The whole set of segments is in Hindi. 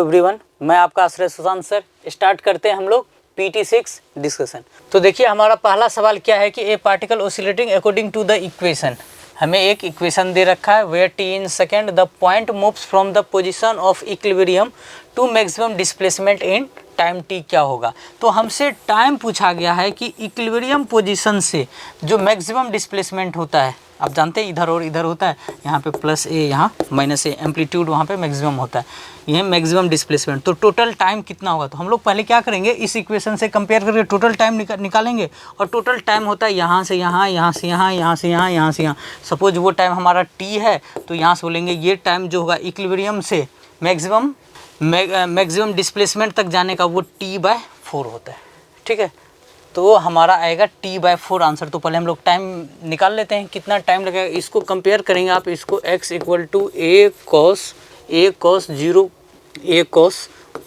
एवरीवन, मैं आपका आश्रय सुशांत सर। स्टार्ट करते हैं हम लोग PT6 डिस्कशन। तो देखिए हमारा पहला सवाल क्या है कि a particle oscillating according to the equation. हमें एक इक्वेशन दे रखा है where t in second the point moves from the position of equilibrium to maximum displacement in time t क्या होगा। तो हमसे टाइम पूछा गया है कि इक्विलिब्रियम पोजीशन से जो मैक्सिमम डिस्प्लेसमेंट होता है, आप जानते हैं इधर और इधर होता है, यहाँ पे प्लस ए यहाँ माइनस ए, एम्पलीट्यूड वहाँ पे मैक्सिमम होता है, यह मैक्सिमम डिस्प्लेसमेंट। तो टोटल टाइम कितना होगा, तो हम लोग पहले क्या करेंगे, इस इक्वेशन से कंपेयर करके टोटल टाइम निकालेंगे। और टोटल टाइम होता है यहाँ से यहाँ, यहाँ से यहाँ, यहाँ से यहाँ, यहाँ से यहाँ। सपोज वो टाइम हमारा t है, तो यहाँ से बोलेंगे ये टाइम जो होगा इक्विलिब्रियम से मैक्सिमम डिस्प्लेसमेंट तक जाने का वो t/4 होता है। ठीक है, तो हमारा आएगा t/4 आंसर। तो पहले हम लोग टाइम निकाल लेते हैं, कितना टाइम लगेगा। इसको कंपेयर करेंगे आप, इसको x = a cos 0 a cos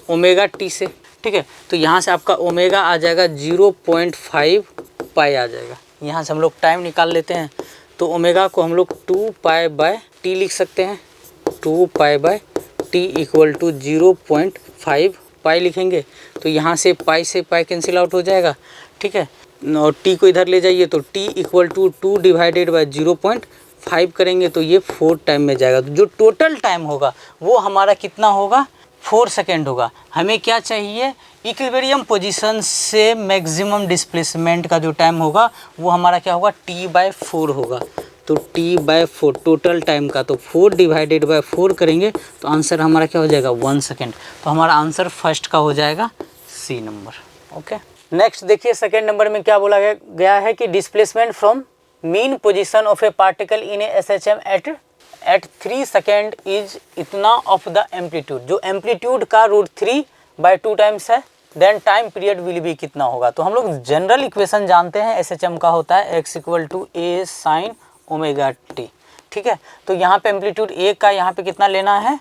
omega t से। ठीक है, तो यहाँ से आपका ओमेगा आ जाएगा 0.5 पाई आ जाएगा। यहाँ से हम लोग टाइम निकाल लेते हैं, तो ओमेगा को हम लोग 2π/t लिख सकते हैं। 2π/t = 0.5 पाई लिखेंगे। तो यहाँ से पाई से पाई कैंसिल आउट हो जाएगा। ठीक है, और t को इधर ले जाइए, तो t = 2 / 0.5 करेंगे तो ये 4 टाइम में जाएगा। तो जो टोटल टाइम होगा वो हमारा कितना होगा, 4 सेकेंड होगा। हमें क्या चाहिए, इक्विलिब्रियम पोजीशन से मैक्सिमम डिस्प्लेसमेंट का जो टाइम होगा वो हमारा क्या होगा, t/4 होगा। तो t/4 टोटल टाइम का, तो 4 / 4 करेंगे तो आंसर हमारा क्या हो जाएगा, 1 सेकेंड। तो हमारा आंसर फर्स्ट का हो जाएगा सी नंबर। ओके, नेक्स्ट देखिए सेकेंड नंबर में क्या बोला गया है कि displacement from mean position of a particle in a SHM at 3 second is इतना ऑफ द एम्पलीट्यूड। जो एम्पलीट्यूड का √3/2 टाइम्स है, then time period will be कितना होगा। तो हम लोग जनरल इक्वेशन जानते हैं SHM का होता है x = a sin ω/t। ठीक है, तो यहाँ पे एम्पलीट्यूड a का यहाँ पे कितना लेना है,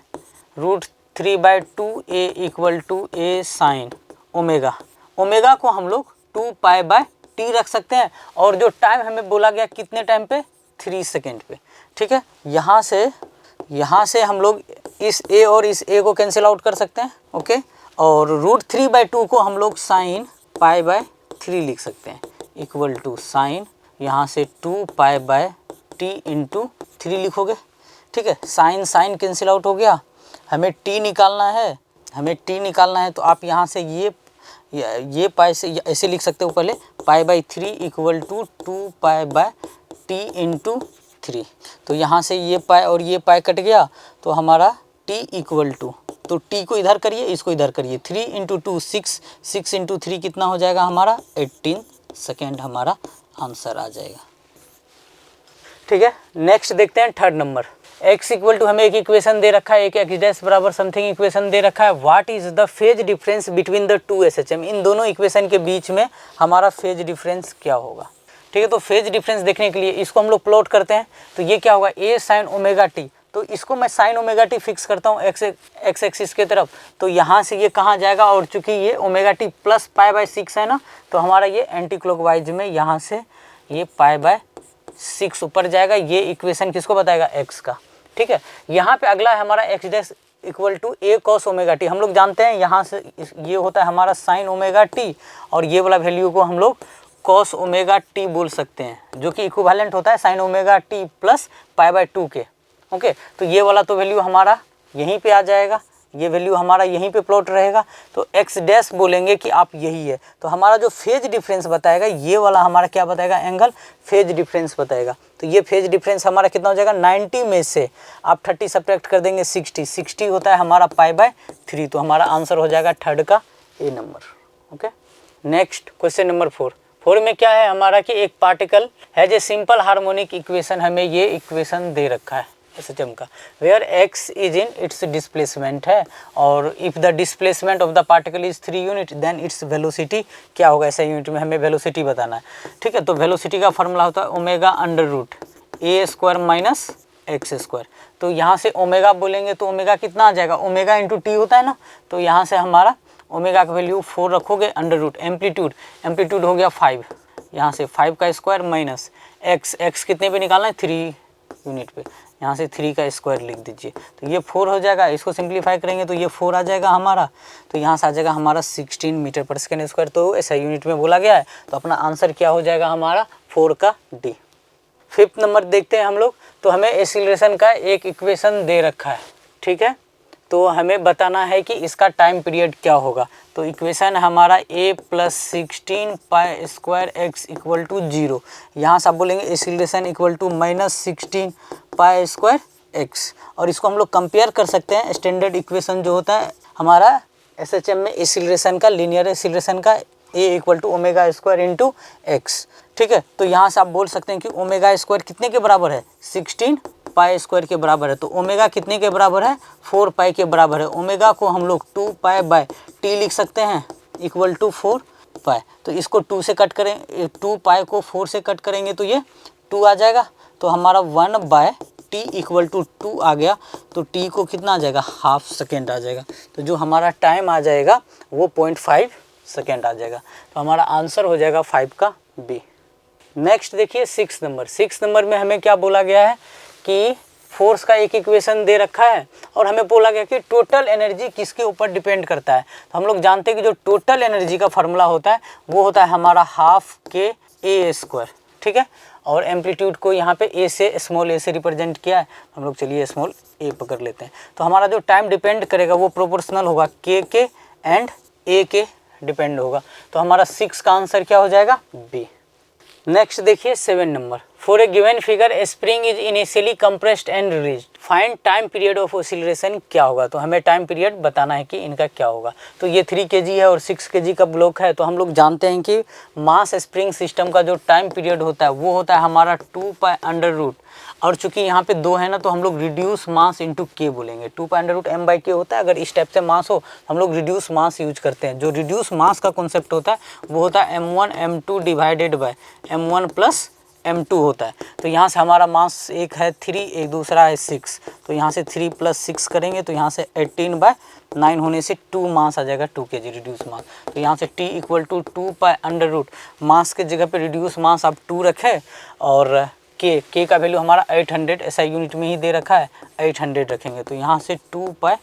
√3/2 a = a sin omega. Omega को हम लोग 2π/t रख सकते हैं। और जो टाइम हमें बोला गया कितने टाइम पे, 3 सेकेंड पे। ठीक है, यहाँ से हम लोग इस a और इस a को कैंसिल आउट कर सकते हैं। ओके, और √3/2 को हम लोग sin π/3 लिख सकते हैं, = sin यहाँ से 2π/t × 3 लिखोगे। ठीक है, साइन कैंसिल आउट हो गया। हमें t निकालना है, तो आप यहाँ से ये पाई से ऐसे लिख सकते हो, पहले π/3 = 2π/t × 3। तो यहाँ से ये पाई और ये पाई कट गया, तो हमारा t = तो t को इधर करिए, इसको इधर करिए, 3 × 2 6, 6 × 3 कितना हो जाएगा हमारा, 18 सेकेंड हमारा आंसर आ जाएगा। ठीक है, नेक्स्ट देखते हैं थर्ड नंबर। x = हमें एक इक्वेशन दे रखा है, एक x' बराबर समथिंग इक्वेशन दे रखा है। What is the phase difference between the 2 SHM। इन दोनों इक्वेशन के बीच में हमारा फेज डिफरेंस क्या होगा। ठीक है, तो फेज डिफरेंस देखने के लिए इसको हम लोग प्लॉट करते हैं। तो ये क्या होगा, a sin ω/t। तो इसको मैं sin ω/t फिक्स करता हूँ x एक्सिस के तरफ। तो यहाँ से ये कहाँ जाएगा, और चूंकि ये ω/t + π/6 है ना, तो हमारा ये एंटी क्लॉकवाइज में यहाँ से ये π/6 ऊपर जाएगा। ये इक्वेशन किसको बताएगा, x का। ठीक है, यहाँ पे अगला है हमारा x' = a cos ω/t। हम लोग जानते हैं यहाँ से ये होता है हमारा sin ω/t, और ये वाला वैल्यू को हम लोग cos ω/t बोल सकते हैं, जो कि इक्विवेलेंट होता है sin ω/t + π/2 के। ओके, तो ये वाला तो वैल्यू हमारा यहीं पे आ जाएगा, ये वैल्यू हमारा यहीं पे प्लॉट रहेगा। तो x' बोलेंगे कि आप यही है। तो हमारा जो फेज डिफरेंस बताएगा, ये वाला हमारा क्या बताएगा, एंगल फेज डिफरेंस बताएगा। तो ये फेज डिफरेंस हमारा कितना हो जाएगा, 90 में से आप 30 सब्ट्रैक्ट कर देंगे, 60 होता है हमारा π/3। तो हमारा आंसर हो जाएगा थर्ड का A number. Okay, next question number 4 में क्या है हमारा कि एक particle has a simple harmonic equation. हमें ये इक्वेशन दे रखा है SHM का, where x is in its displacement है, और if the displacement of the particle is 3 unit then its velocity क्या होगा, ऐसा यूनिट में हमें वेलोसिटी बताना है। ठीक है, तो वेलोसिटी का फार्मूला होता है ω/√a² - x²। तो यहाँ से ओमेगा बोलेंगे तो ओमेगा कितना आ जाएगा, ओमेगा × t होता है ना। तो यहाँ से हमारा ओमेगा का वैल्यू 4 रखोगे, √, एम्पलीट्यूड हो गया 5, यहाँ से 5 का स्क्वायर माइनस x कितने पे निकालना है, 3 यूनिट पे, यहाँ से 3 का स्क्वायर लिख दीजिए, तो ये 4 हो जाएगा। इसको सिंप्लीफाई करेंगे तो ये 4 आ जाएगा हमारा, तो यहाँ से आ जाएगा हमारा 16 मीटर पर सेकेंड स्क्वायर। तो ऐसा यूनिट में बोला गया है, तो अपना आंसर क्या हो जाएगा हमारा 4 का डी। 5th नंबर देखते हैं हम लोग। तो हमें एक्सीलरेशन का एक इक्वेशन दे रखा है, ठीक है, तो हमें बताना है कि इसका टाइम पीरियड क्या होगा। तो इक्वेशन हमारा a + 16 pi square x equal to 0। यहाँ से आप बोलेंगे acceleration equal to -16 pi square x, और इसको हम लोग कंपेयर कर सकते हैं स्टैंडर्ड इक्वेशन जो होता है हमारा SHM में एक्सीलरेशन का, लीनियर एक्सीलरेशन का, a equal to omega square into x, ठीक है। तो यहाँ से आप बोल सकते हैं कि ओमेगा स्क्वायर कितने के बराबर है, 16 पाई स्क्वायर के बराबर है। तो ओमेगा कितने के बराबर है, 4 पाई के बराबर है। ओमेगा को हम लोग 2 पाई बाय टी लिख सकते हैं इक्वल टू 4 पाई। तो इसको 2 से कट करें, 2 पाई को 4 से कट करेंगे तो ये 2 आ जाएगा। तो हमारा 1 बाय टी इक्वल टू 2 आ गया। तो टी को कितना आ जाएगा, हाफ सेकेंड आ जाएगा। तो जो हमारा टाइम आ जाएगा वो 0.5 सेकेंड आ जाएगा। तो हमारा आंसर हो जाएगा 5 का बी। नेक्स्ट देखिए 6 नंबर। 6 नंबर में हमें क्या बोला गया है कि फोर्स का एक इक्वेशन दे रखा है और हमें बोला गया कि टोटल एनर्जी किसके ऊपर डिपेंड करता है। तो हम लोग जानते हैं कि जो टोटल एनर्जी का फार्मूला होता है वो होता है हमारा हाफ के ए स्क्वायर, ठीक है। और एम्पलीट्यूड को यहाँ पे ए से, स्मॉल ए से रिप्रेजेंट किया है। हम लोग चलिए स्मॉल ए पकड़ लेते हैं। तो हमारा जो टाइम डिपेंड करेगा वो प्रोपोर्शनल होगा के एंड ए के डिपेंड होगा। तो हमारा 6 का आंसर क्या हो जाएगा, बी। नेक्स्ट देखिए 7 number. For a given figure A spring is initially compressed and released, find time period of oscillation क्या होगा। तो हमें टाइम पीरियड बताना है कि इनका क्या होगा। तो ये 3 kg है और 6 kg का ब्लॉक है। तो हम लोग जानते हैं कि मास स्प्रिंग सिस्टम का जो टाइम पीरियड होता है वो होता है हमारा 2 पाई अंडर रूट, और चूंकि यहाँ पे 2 है ना तो हम लोग रिड्यूस मास इंटू के बोलेंगे। 2 pi under root m by k होता है। अगर इस टाइप से मास हो हम लोग रिड्यूस मास यूज करते हैं। जो रिड्यूस मास का कॉन्सेप्ट होता है वो होता है m1 m2 divided by m1 plus m2 होता है। तो यहाँ से हमारा मास एक है 3, एक दूसरा है 6। तो यहाँ से 3 + 6 करेंगे तो यहाँ से 18/9 होने से 2 मास आ जाएगा, 2 kg रिड्यूस मास। तो यहाँ से t equal to 2 pi under root, mass के जगह पे रिड्यूस मास आप 2 रखें, और के का वैल्यू हमारा 800 ऐसा यूनिट में ही दे रखा है, 800 रखेंगे। तो यहाँ से 2 पाई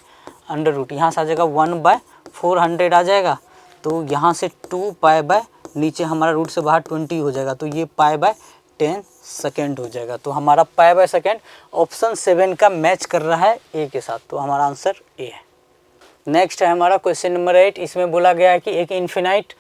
अंडर रूट, यहाँ से आ जाएगा 1/400 आ जाएगा। तो यहाँ से 2 पाई बाय नीचे हमारा रूट से बाहर 20 हो जाएगा। तो ये π/10 सेकेंड हो जाएगा। तो हमारा π/सेकेंड ऑप्शन 7 का मैच कर रहा है ए के साथ। तो हमारा आंसर ए है। नेक्स्ट है हमारा क्वेश्चन नंबर 8। इसमें बोला गया है कि एक इन्फिनाइट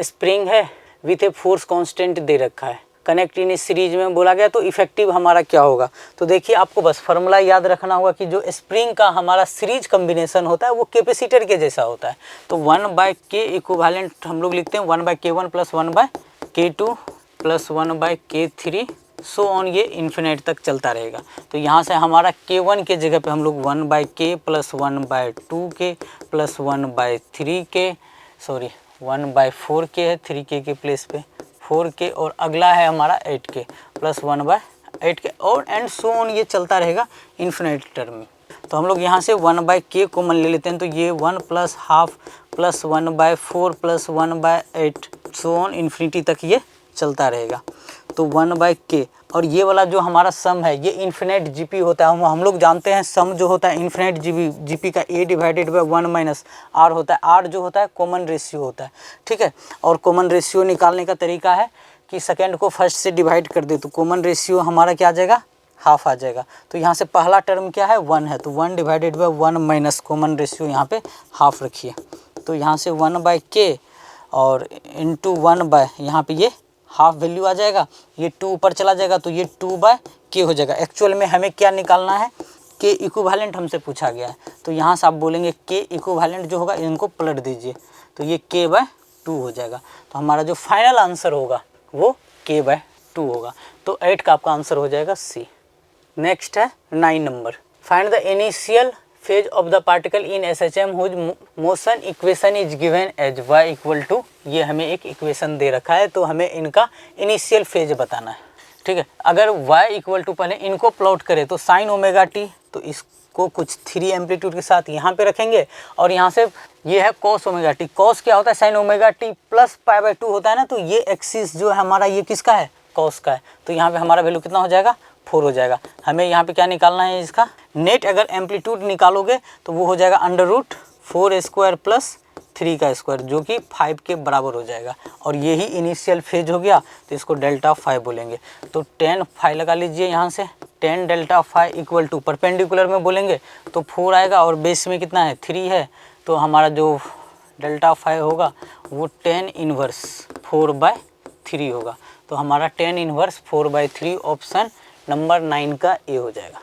स्प्रिंग है विथ ए फोर्स कांस्टेंट दे रखा है, कनेक्ट इन इस सीरीज में बोला गया। तो इफेक्टिव हमारा क्या होगा। तो देखिए आपको बस फार्मूला याद रखना होगा कि जो स्प्रिंग का हमारा सीरीज कॉम्बिनेशन होता है वो कैपेसिटर के जैसा होता है। तो 1/k इक्विवेलेंट हम लोग लिखते हैं 1/k1 + 1/k2 + 1/k3 so on, ये इन्फिनिट तक चलता रहेगा। तो यहाँ से हमारा k1 के जगह पे हम लोग 1/k + 1/2k + 1/3k, sorry 1/4k है, 3k के प्लेस पे 4k, और अगला है हमारा 8k + 1/8k, और एंड सो ऑन, ये चलता रहेगा इन्फिनिट टर्म में। तो हम लोग यहाँ से 1/k कॉमन ले लेते हैं। तो ये 1 + हाफ + 1/4 + 1/8 सो ऑन इन्फिनिटी तक ये चलता रहेगा। तो 1/k, और ये वाला जो हमारा सम है ये इन्फिनिट जीपी होता है। हम लोग जानते हैं सम जो होता है इन्फिनिट जीपी का a डिवाइडेड बाय 1 - r होता है। r जो होता है कॉमन रेशियो होता है, ठीक है। और कॉमन रेशियो निकालने का तरीका है कि सेकंड को फर्स्ट से डिवाइड कर दे। तो कॉमन रेशियो हमारा क्या आ जाएगा, हाफ आ जाएगा। तो यहाँ से पहला टर्म क्या है, 1 है। तो 1 divided by 1 minus common ratio यहाँ पे हाफ रखिए। तो यहाँ से 1/k और इंटू 1 यहाँ पे ये हाफ वैल्यू आ जाएगा, ये 2 ऊपर चला जाएगा तो ये 2/k हो जाएगा। एक्चुअल में हमें क्या निकालना है, के इक्विवेलेंट हमसे पूछा गया है। तो यहाँ से आप बोलेंगे के इक्विवेलेंट जो होगा इनको पलट दीजिए, तो ये k/2 हो जाएगा। तो हमारा जो फाइनल आंसर होगा वो k/2 होगा। तो 8 का आपका आंसर हो जाएगा सी। नेक्स्ट है 9 number. Find the initial phase of the particle in SHM whose motion equation is given as y equal to, ये हमें एक इक्वेशन दे रखा है। तो हमें इनका इनिशियल फेज बताना है, ठीक है। अगर y इक्वल टू, पहले इनको प्लॉट करें तो sin ωt, तो इसको कुछ 3 एम्पलीट्यूड के साथ यहाँ पे रखेंगे, और यहाँ से ये है cos ωt। cos क्या होता है, sin ωt प्लस π/2 होता है ना। तो ये एक्सिस जो है हमारा ये किसका है, cos का है। तो यहाँ पे हमारा वैल्यू कितना हो जाएगा, 4 हो जाएगा। हमें यहाँ पे क्या निकालना है, इसका नेट अगर एम्पलीट्यूड निकालोगे तो वो हो जाएगा √4² प्लस 3 का स्क्वायर, जो कि 5 के बराबर हो जाएगा। और यही इनिशियल फेज हो गया, तो इसको डेल्टा फाई बोलेंगे। तो 10 फाई लगा लीजिए यहाँ से, 10 delta phi equal to perpendicular में बोलेंगे तो 4 आएगा, और बेस में कितना है 3 है, तो हमारा जो डेल्टा फाई होगा वो 10 इन्वर्स 4/3 होगा। तो हमारा 10 इन्वर्स 4/3 ऑप्शन नंबर 9 का ए हो जाएगा।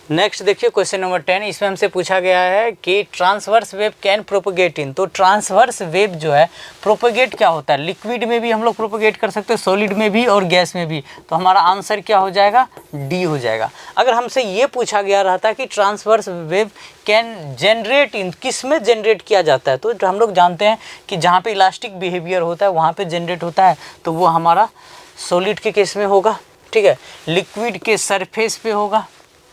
नेक्स्ट देखिए क्वेश्चन नंबर 10, इसमें हमसे पूछा गया है कि ट्रांसवर्स वेव कैन प्रोपोगेट इन। तो ट्रांसवर्स वेव जो है प्रोपोगेट क्या होता है, लिक्विड में भी हम लोग प्रोपोगेट कर सकते हैं, सॉलिड में भी और गैस में भी। तो हमारा आंसर क्या हो जाएगा, डी हो जाएगा। अगर हमसे ये पूछा गया रहता कि ट्रांसवर्स वेव कैन जनरेट इन, किस में जनरेट किया जाता है, तो हम लोग जानते हैं कि जहाँ पे इलास्टिक बिहेवियर होता है वहाँ पे जनरेट होता है, तो वो हमारा सॉलिड के केस में होगा, ठीक है। लिक्विड के सरफेस पे होगा,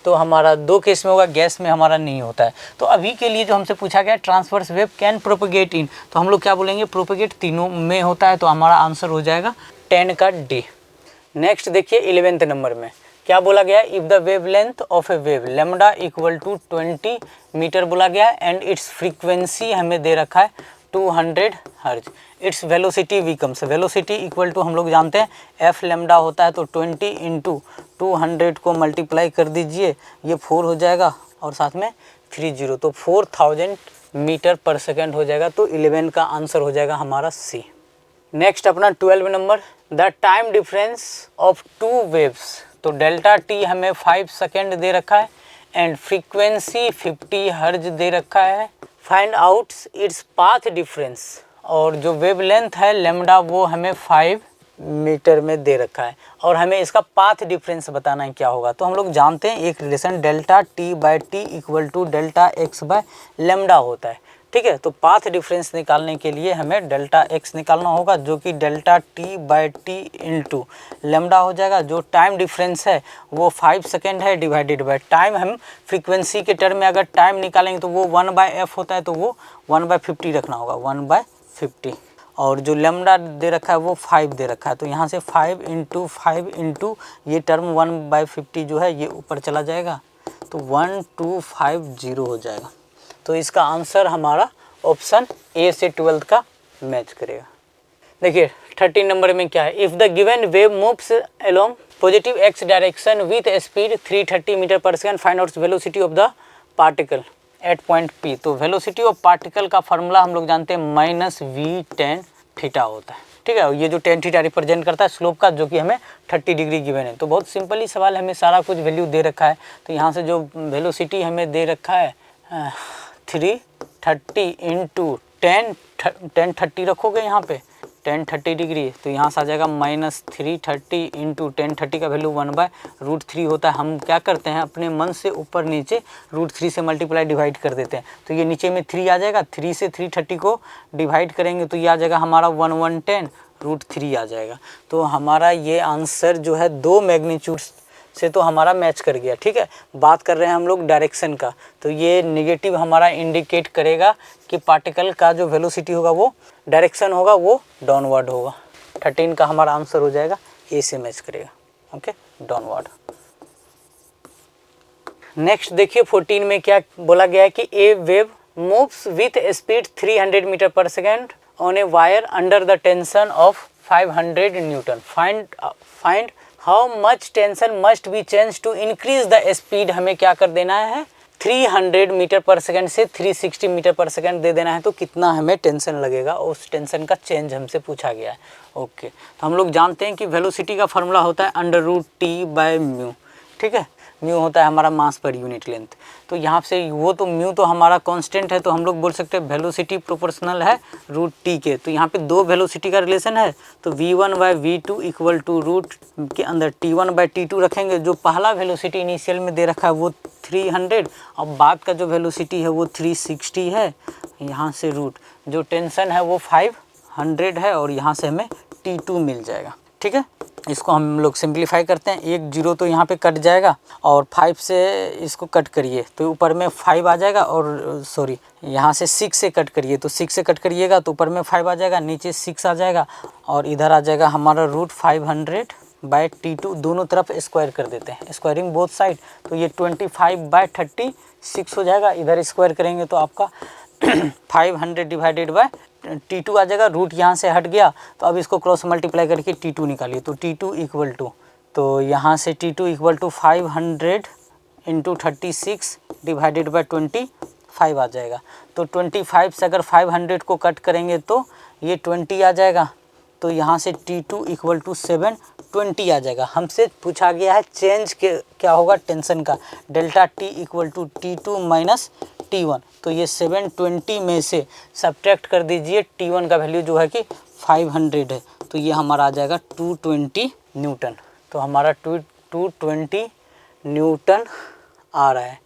तो हमारा 2 केस में होगा, गैस में हमारा नहीं होता है। तो अभी के लिए जो हमसे पूछा गया ट्रांसवर्स वेव कैन प्रोपोगेट इन, तो हम लोग क्या बोलेंगे, प्रोपोगेट तीनों में होता है, तो हमारा आंसर हो जाएगा 10 का डी। नेक्स्ट देखिए 11वें नंबर में क्या बोला गया, if the wavelength of a wave lambda equal to 20 metre बोला गया, एंड इट्स फ्रीक्वेंसी हमें दे रखा है 200 hertz, its velocity v comes, velocity equal to हम लोग जानते हैं एफ लैम्डा होता है, तो 20 × 200 को मल्टीप्लाई कर दीजिए, ये 4 हो जाएगा और साथ में 30, तो 4000 मीटर पर सेकेंड हो जाएगा। तो 11 का आंसर हो जाएगा हमारा सी। नेक्स्ट अपना 12 number, the time difference of 2 waves, तो डेल्टा टी हमें 5 सेकेंड दे रखा है, एंड फ्रीक्वेंसी 50 हर्ज दे रखा है। Find out its path difference, और जो वेव लेंथ है लेमडा वो हमें 5 मीटर में दे रखा है, और हमें इसका पाथ डिफरेंस बताना है क्या होगा। तो हम लोग जानते हैं एक relation delta t t equal to delta x/लैम्डा होता है, ठीक है। तो पाथ डिफरेंस निकालने के लिए हमें डेल्टा x निकालना होगा, जो कि डेल्टा टी/टी इंटू लैम्डा हो जाएगा। जो टाइम डिफरेंस है वो 5 सेकेंड है, डिवाइडेड बाय टाइम, हम फ्रीक्वेंसी के टर्म में अगर टाइम निकालेंगे तो वो 1/f होता है, तो वो 1/50 रखना होगा, 1/50। और जो लैम्डा दे रखा है वो 5 दे रखा है, तो यहाँ से 5 × 5 इंटू ये टर्म 1/50 जो है ये ऊपर चला जाएगा, तो 1250 हो जाएगा। तो इसका आंसर हमारा ऑप्शन ए से 12th का मैच करेगा। देखिए 13 नंबर में क्या है, if the given wave moves along positive x direction with speed 330 metre per second, find out velocity of the particle at point P। तो वेलोसिटी ऑफ पार्टिकल का फार्मूला हम लोग जानते हैं -v tan थीटा होता है, ठीक है। ये जो tan थीटा रिप्रेजेंट करता है स्लोप का, जो कि हमें 30 डिग्री गिवन है। तो बहुत सिंपल ही सवाल, हमें सारा कुछ वैल्यू दे रखा है। तो यहाँ से जो वेलोसिटी हमें दे रखा है 330 इंटू 1030 रखोगे यहाँ पे 1030 डिग्री, तो यहाँ से आ जाएगा -330 इंटू 1030 का वैल्यू 1/√3 होता है। हम क्या करते हैं अपने मन से ऊपर नीचे √3 से मल्टीप्लाई डिवाइड कर देते हैं, तो ये नीचे में 3 आ जाएगा, 3 से 330 को डिवाइड करेंगे तो ये आ जाएगा हमारा 1110 √3 आ जाएगा। तो हमारा ये आंसर जो है 2 मैग्नीट्यूड से तो हमारा मैच कर गया, ठीक है। बात कर रहे हैं हम लोग डायरेक्शन का, तो ये नेगेटिव हमारा इंडिकेट करेगा कि पार्टिकल का जो वेलोसिटी होगा वो डायरेक्शन होगा वो डाउनवर्ड होगा। 13 का हमारा आंसर हो जाएगा ए से मैच करेगा, ओके, डाउनवर्ड। नेक्स्ट देखिए 14 में क्या बोला गया है कि a wave moves with speed 300 meter per second on a wire under the tension of 500 newton. Find how much tension must be change to increase the speed. हमें क्या कर देना है 300 मीटर पर सेकेंड से 360 मीटर पर सेकेंड दे देना है, तो कितना हमें टेंशन लगेगा, उस टेंशन का चेंज हमसे पूछा गया है, ओके। तो हम लोग जानते हैं कि वेलोसिटी का फार्मूला होता है √T/μ, ठीक है। म्यू होता है हमारा मास पर यूनिट लेंथ। तो यहाँ से वो तो म्यू तो हमारा कांस्टेंट है, तो हम लोग बोल सकते हैं वेलोसिटी प्रोपोर्शनल है √T के। तो यहाँ पे 2 वेलोसिटी का रिलेशन है, तो v1/v2 इक्वल टू रूट के अंदर T1/T2 रखेंगे। जो पहला वेलोसिटी इनिशियल में दे रखा है वो 300 और बाद का जो वेलोसिटी है वो 360 है। यहाँ से रूट जो टेंशन है वो 500 है और यहाँ से हमें T2 मिल जाएगा, ठीक है। इसको हम लोग सिंप्लीफाई करते हैं, 1 0 तो यहाँ पे कट जाएगा और 5 से इसको कट करिए तो ऊपर में 5 आ जाएगा, और सॉरी यहाँ से 6 से कट करिए तो 6 से कट करिएगा तो ऊपर में 5 आ जाएगा, नीचे 6 आ जाएगा और इधर आ जाएगा हमारा √500 बाय T2 दोनों तरफ स्क्वायर कर देते हैं, स्क्वायरिंग बोथ साइड। तो ये 25/36 हो जाएगा। इधर स्क्वायर करेंगे तो आपका 500 डिवाइडेड बाय T2 आ जाएगा। रूट यहाँ से हट गया तो अब इसको क्रॉस मल्टीप्लाई करके T2 निकालिए। तो T2 इक्वल टू, तो यहाँ से T2 equal to 500 into 36 divided by 25 आ जाएगा। तो 25 से अगर 500 को कट करेंगे तो ये 20 आ जाएगा। तो यहाँ से T2 इक्वल टू 720 आ जाएगा। हमसे पूछा गया है चेंज के क्या होगा टेंशन का, delta T equal to T2 minus T1। तो ये 720 में से सब्ट्रैक्ट कर दीजिए T1 का वैल्यू जो है कि 500 है। तो ये हमारा आ जाएगा 220 न्यूटन। तो हमारा 220 न्यूटन आ रहा है।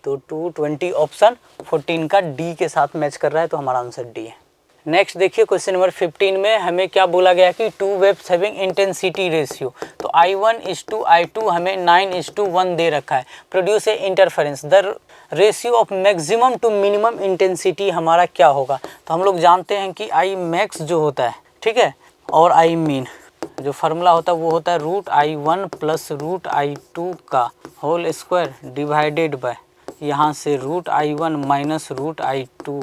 तो 220 ऑप्शन 14 का डी के साथ मैच कर रहा है। तो हमारा आंसर डी है। नेक्स्ट देखिए क्वेश्चन नंबर 15 में हमें क्या बोला गया कि two waves having intensity ratio. तो I1:I2 हमें 9:1 दे रखा है। Produce a interference, the ratio of maximum to minimum intensity हमारा क्या होगा। तो हम लोग जानते हैं कि I मैक्स जो होता है, ठीक है, और I मीन जो फार्मूला होता है वो होता है √I1 प्लस √I2 का होल स्क्वायर डिवाइडेड बाय यहाँ से √I1 माइनस √I2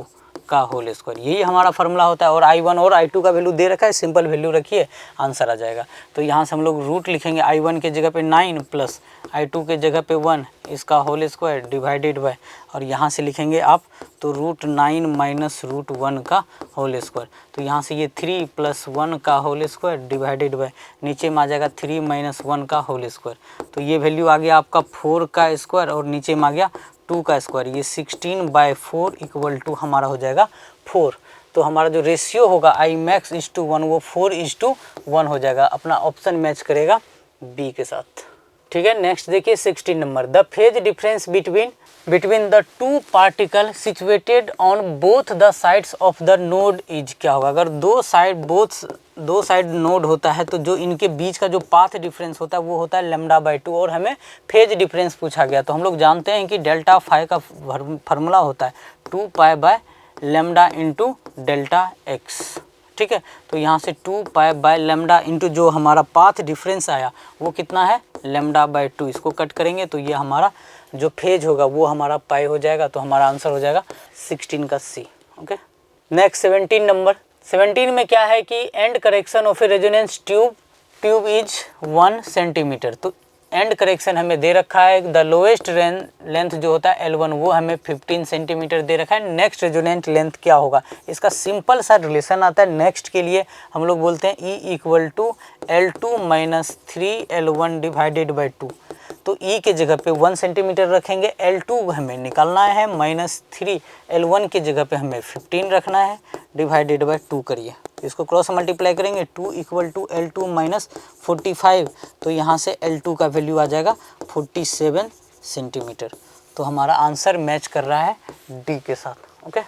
का होल स्क्वायर। यही हमारा फार्मूला होता है। और I1 और I2 का वैल्यू दे रखा है, सिंपल वैल्यू रखिए, आंसर आ जाएगा। तो यहाँ से हम लोग रूट लिखेंगे, I1 के जगह पे 9 प्लस I2 के जगह पे 1 इसका होल स्क्वायर डिवाइडेड बाय, और यहाँ से लिखेंगे आप तो √9 माइनस √1 का होल स्क्वायर। तो यहाँ से ये 3 प्लस 1 का होल स्क्वायर डिवाइडेड बाय, नीचे में आ जाएगा 3 माइनस 1 का होल स्क्वायर। तो ये वैल्यू आ गया आपका 4 का स्क्वायर और नीचे में आ गया 2 का स्क्वायर। ये 16/4 इक्वल टू हमारा हो जाएगा 4। तो हमारा जो रेशियो होगा I मैक्स इज टू 1 वो 4:1 हो जाएगा। अपना ऑप्शन मैच करेगा बी के साथ, ठीक है। नेक्स्ट देखिए 16 number, the phase difference between the two particle situated on both the sides of the node is. क्या होगा अगर दो साइड नोड होता है तो जो इनके बीच का जो पाथ डिफरेंस होता है वो होता है λ/2, और हमें फेज डिफरेंस पूछा गया। तो हम लोग जानते हैं कि डेल्टा फाई का फार्मूला होता है 2π/λ इंटू डेल्टा एक्स, ठीक है। तो यहाँ से 2π/λ इंटू जो हमारा पाथ डिफरेंस आया वो कितना है λ/2। इसको कट करेंगे तो ये हमारा जो फेज होगा वो हमारा पाई हो जाएगा। तो हमारा आंसर हो जाएगा 16 का सी, ओके। नेक्स्ट 17 नंबर, 17 में क्या है कि and correction of A resonance tube is 1 centimetre. तो एंड करेक्शन हमें दे रखा है, द लोएस्ट लेंथ जो होता है L1 वो हमें 15 सेंटीमीटर दे रखा है। नेक्स्ट रेजोनेंट लेंथ क्या होगा, इसका सिंपल सा रिलेशन आता है। नेक्स्ट के लिए हम लोग बोलते हैं E equal to L2 minus 3L1 divided by 2। तो E के जगह पे 1 सेंटीमीटर रखेंगे, L2 हमें निकालना है माइनस 3, L1 के जगह पे हमें 15 रखना है, डिवाइडेड बाई 2 करिए। इसको क्रॉस मल्टीप्लाई करेंगे, 2 इक्वल टू L2 माइनस 45। तो यहाँ से L2 का वैल्यू आ जाएगा 47 सेंटीमीटर। तो हमारा आंसर मैच कर रहा है डी के साथ, ओके।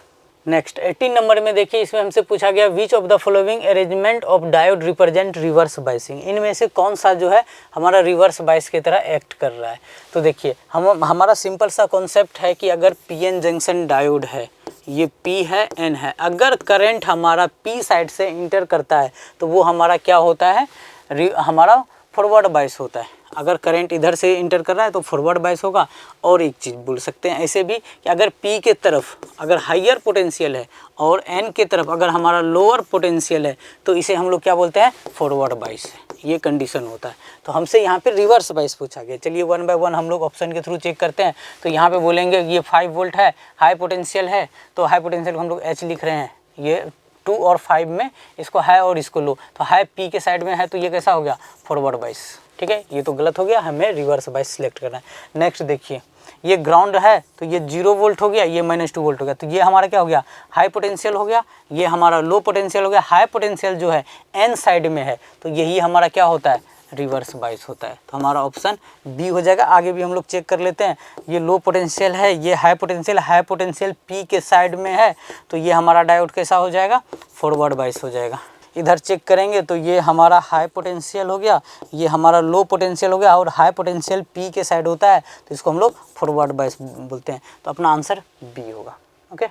नेक्स्ट 18 नंबर में देखिए, इसमें हमसे पूछा गया which of the following arrangement of diode represent reverse biasing. इनमें से कौन सा जो है हमारा रिवर्स बाइस की तरह एक्ट कर रहा है। तो देखिए हमारा सिंपल सा कॉन्सेप्ट है कि अगर पीएन जंक्शन डायोड है, ये P है N है, अगर करंट हमारा P साइड से इंटर करता है तो वो हमारा क्या होता है, हमारा फॉरवर्ड बाइस होता है। अगर करंट इधर से इंटर कर रहा है तो फॉरवर्ड बाइस होगा। और एक चीज़ बोल सकते हैं ऐसे भी कि अगर P के तरफ अगर हाइयर पोटेंशियल है और N के तरफ अगर हमारा लोअर पोटेंशियल है तो इसे हम लोग क्या बोलते हैं, फॉरवर्ड बाइस। ये कंडीशन होता है। तो हमसे यहाँ पे रिवर्स बाइस पूछा गया। चलिए 1 बाय 1 हम लोग ऑप्शन के थ्रू चेक करते हैं। तो यहाँ पे बोलेंगे ये 5 वोल्ट है, हाई पोटेंशियल है, तो हाई पोटेंशियल को हम लोग H लिख रहे हैं। ये 2 और 5 में इसको हाई और इसको लो, तो हाई P के साइड में है तो ये कैसा हो गया, फॉरवर्ड बाइस, ठीक है। ये तो गलत हो गया, हमें रिवर्स बाइस सिलेक्ट करना है। नेक्स्ट देखिए, ये ग्राउंड है तो ये 0 वोल्ट हो गया, ये -2 वोल्ट हो गया। तो ये हमारा क्या हो गया, हाई पोटेंशियल हो गया, ये हमारा लो पोटेंशियल हो गया। हाई पोटेंशियल जो है N साइड में है तो यही हमारा क्या होता है, रिवर्स बाइस होता है। तो हमारा ऑप्शन बी हो जाएगा। आगे भी हम लोग चेक कर लेते हैं। ये लो पोटेंशियल है, ये हाई पोटेंशियल P के साइड में है तो ये हमारा डायोड कैसा हो जाएगा, फॉरवर्ड बाइस हो जाएगा। इधर चेक करेंगे तो ये हमारा हाई पोटेंशियल हो गया, ये हमारा लो पोटेंशियल हो गया, और हाई पोटेंशियल P के साइड होता है तो इसको हम लोग फॉरवर्ड बाइस बोलते हैं। तो अपना आंसर बी होगा, ओके।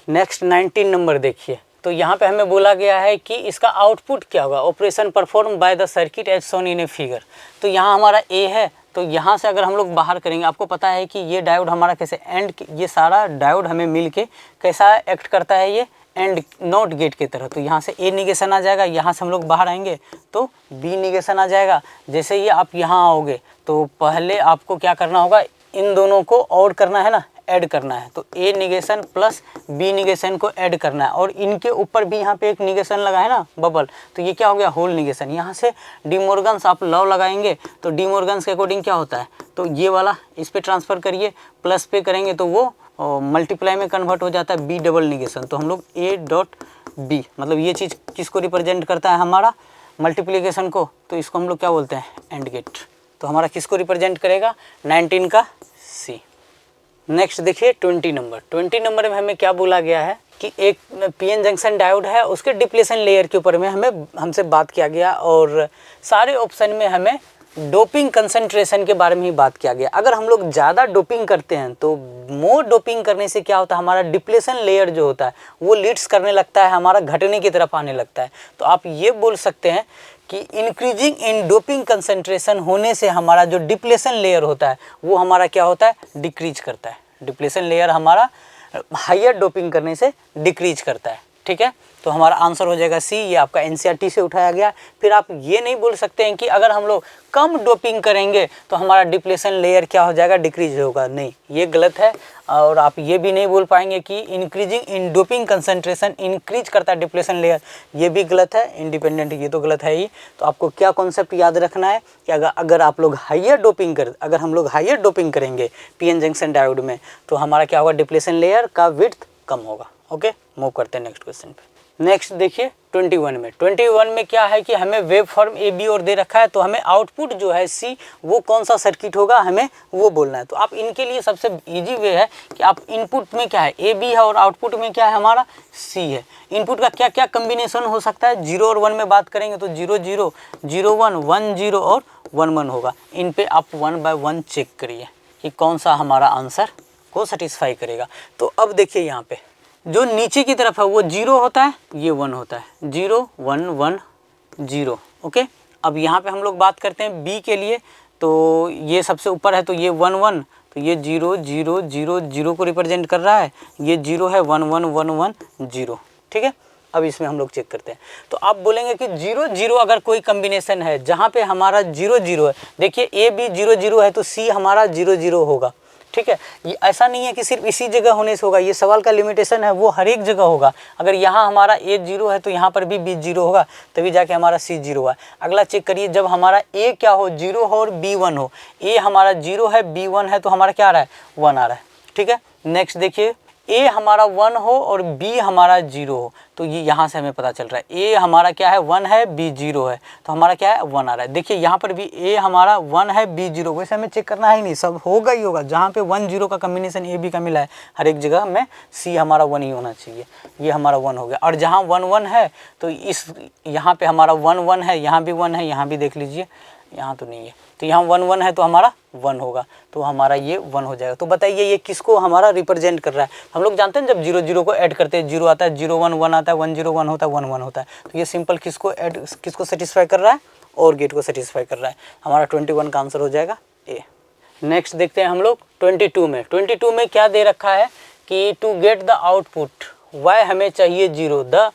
नेक्स्ट 19 नंबर देखिए। तो यहाँ पे हमें बोला गया है कि इसका आउटपुट क्या होगा, operation perform by the circuit as shown in a figure. तो यहाँ हमारा ए है, तो यहाँ से अगर हम लोग बाहर करेंगे, आपको पता है कि ये डायोड हमारा कैसे एंड, ये सारा डायोड हमें मिल के कैसा एक्ट करता है, ये एंड नॉट गेट की तरह। तो यहाँ से ए निगेशन आ जाएगा, यहाँ से हम लोग बाहर आएंगे तो बी निगेशन आ जाएगा। जैसे ही आप यहाँ आओगे तो पहले आपको क्या करना होगा, इन दोनों को और करना है ना, ऐड करना है। तो ए निगेशन प्लस बी निगेशन को ऐड करना है, और इनके ऊपर भी यहाँ पे एक निगेशन लगा है ना, बबल, तो ये क्या हो गया, होल निगेशन। यहाँ से डी मॉर्गन्स आप लॉ लगाएंगे तो डी मॉर्गन्स के अकॉर्डिंग क्या होता है, तो ये वाला इस पे ट्रांसफ़र करिए, प्लस पे करेंगे तो वो मल्टीप्लाई में कन्वर्ट हो जाता है, बी डबल निगेशन। तो हम लोग ए डॉट बी, मतलब ये चीज़ किसको रिप्रेजेंट करता है, हमारा मल्टीप्लिकेशन को, तो इसको हम लोग क्या बोलते हैं, एंड गेट। तो हमारा किसको रिप्रेजेंट करेगा, 19 का सी। नेक्स्ट देखिए 20 नंबर। 20 नंबर में हमें क्या बोला गया है कि एक पीएन जंक्शन डायोड है, उसके डिप्लेशन लेयर के ऊपर में हमसे बात किया गया, और सारे ऑप्शन में हमें डोपिंग कंसंट्रेशन के बारे में ही बात किया गया। अगर हम लोग ज़्यादा डोपिंग करते हैं तो मोर डोपिंग करने से क्या होता है, हमारा डिप्लेशन लेयर जो होता है वो लीड्स करने लगता है, हमारा घटने की तरफ आने लगता है। तो आप ये बोल सकते हैं कि इंक्रीजिंग इन डोपिंग कंसंट्रेशन होने से हमारा जो डिप्लेशन लेयर होता है वो हमारा क्या होता है, डिक्रीज करता है। डिप्लेशन लेयर हमारा हायर डोपिंग करने से डिक्रीज करता है, ठीक है। तो हमारा आंसर हो जाएगा सी, ये आपका एनसीईआरटी से उठाया गया। फिर आप ये नहीं बोल सकते हैं कि अगर हम लोग कम डोपिंग करेंगे तो हमारा डिप्लेशन लेयर क्या हो जाएगा, डिक्रीज होगा, नहीं, ये गलत है। और आप ये भी नहीं बोल पाएंगे कि increasing in doping concentration increase करता है डिप्लेशन लेयर, ये भी गलत है। इंडिपेंडेंट ये तो गलत है ही। तो आपको क्या कॉन्सेप्ट याद रखना है कि अगर आप लोग अगर हम लोग हायर डोपिंग करेंगे पीएन जंक्शन डायोड में तो हमारा क्या होगा, डिप्लेशन लेयर का विड्थ कम होगा। ओके, मूव करते हैं नेक्स्ट क्वेश्चन पे। नेक्स्ट देखिए 21 में। 21 में क्या है कि हमें वेव फॉर्म ए बी और दे रखा है, तो हमें आउटपुट जो है सी, वो कौन सा सर्किट होगा हमें वो बोलना है। तो आप इनके लिए सबसे इजी वे है कि आप इनपुट में क्या है, ए बी है, और आउटपुट में क्या है, हमारा सी है। इनपुट का क्या क्या कम्बिनेशन हो सकता है, 0 और 1 में बात करेंगे तो 0 0 0 1 1 0 और 1 1 होगा। इन पे आप 1 बाय 1 चेक करिए कि कौन सा हमारा आंसर को सेटिस्फाई करेगा। तो अब देखिए यहाँ पे जो नीचे की तरफ है वो 0 होता है, ये 1 होता है, 0 1 1 0। ओके, अब यहाँ पे हम लोग बात करते हैं बी के लिए। तो ये सबसे ऊपर है तो ये 1 1, तो ये 0 0 0 0 को रिप्रेजेंट कर रहा है, ये 0 है, 1 1 1 1 0, ठीक है। अब इसमें हम लोग चेक करते हैं। तो आप बोलेंगे कि 0 0 अगर कोई कम्बिनेशन है जहाँ पे हमारा 0 0 है, देखिए ए बी 0 0 है तो सी हमारा 0 0 होगा, ठीक है। ये ऐसा नहीं है कि सिर्फ इसी जगह होने से होगा, ये सवाल का लिमिटेशन है, वो हर एक जगह होगा। अगर यहाँ हमारा ए 0 है तो यहाँ पर भी बी 0 होगा, तभी जाके हमारा सी 0 हुआ। अगला चेक करिए, जब हमारा ए क्या हो, 0 हो और बी 1 हो, ए हमारा 0 है बी 1 है तो हमारा क्या आ रहा है, 1 आ रहा है, ठीक है। नेक्स्ट देखिए, ए हमारा 1 हो और बी हमारा 0 हो, तो ये यहाँ से हमें पता चल रहा है ए हमारा क्या है, 1 है, बी 0 है, तो हमारा क्या है, 1 आ रहा है। देखिए यहाँ पर भी ए हमारा 1 है, बी 0, वैसे हमें चेक करना है ही नहीं, सब होगा ही होगा। जहाँ पे 1 0 का कम्बिनेशन ए बी का मिला है हर एक जगह में सी हमारा 1 ही होना चाहिए, ये हमारा 1 हो गया। और जहाँ 1 1 है तो इस यहाँ पे हमारा 1 1 है, यहाँ भी 1 है, यहाँ भी देख लीजिए, यहाँ तो नहीं है, तो यहाँ 1 1 है तो हमारा 1 होगा, तो हमारा ये 1 हो जाएगा। तो बताइए ये किसको हमारा रिप्रेजेंट कर रहा है। हम लोग जानते हैं जब 0 0 को ऐड करते हैं 0 आता है, 0 1 1 आता है, 1 0 1 होता है, 1 1 होता है। तो ये सिंपल किसको सेटिस्फाई कर रहा है, और गेट को सेटिस्फाई कर रहा है। हमारा 21 का आंसर हो जाएगा ए। नेक्स्ट देखते हैं हम लोग 22 में। 22 में क्या दे रखा है कि to get the output Y हमें चाहिए 0, the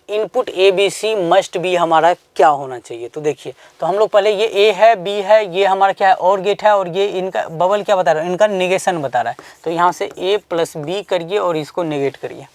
input A B C must be हमारा क्या होना चाहिए। तो देखिए, तो हम लोग पहले ये ए है, बी है, ये हमारा क्या है, और गेट है, और ये इनका बबल क्या बता रहा है, इनका निगेशन बता रहा है। तो यहाँ से ए प्लस बी करिए और इसको निगेट करिए,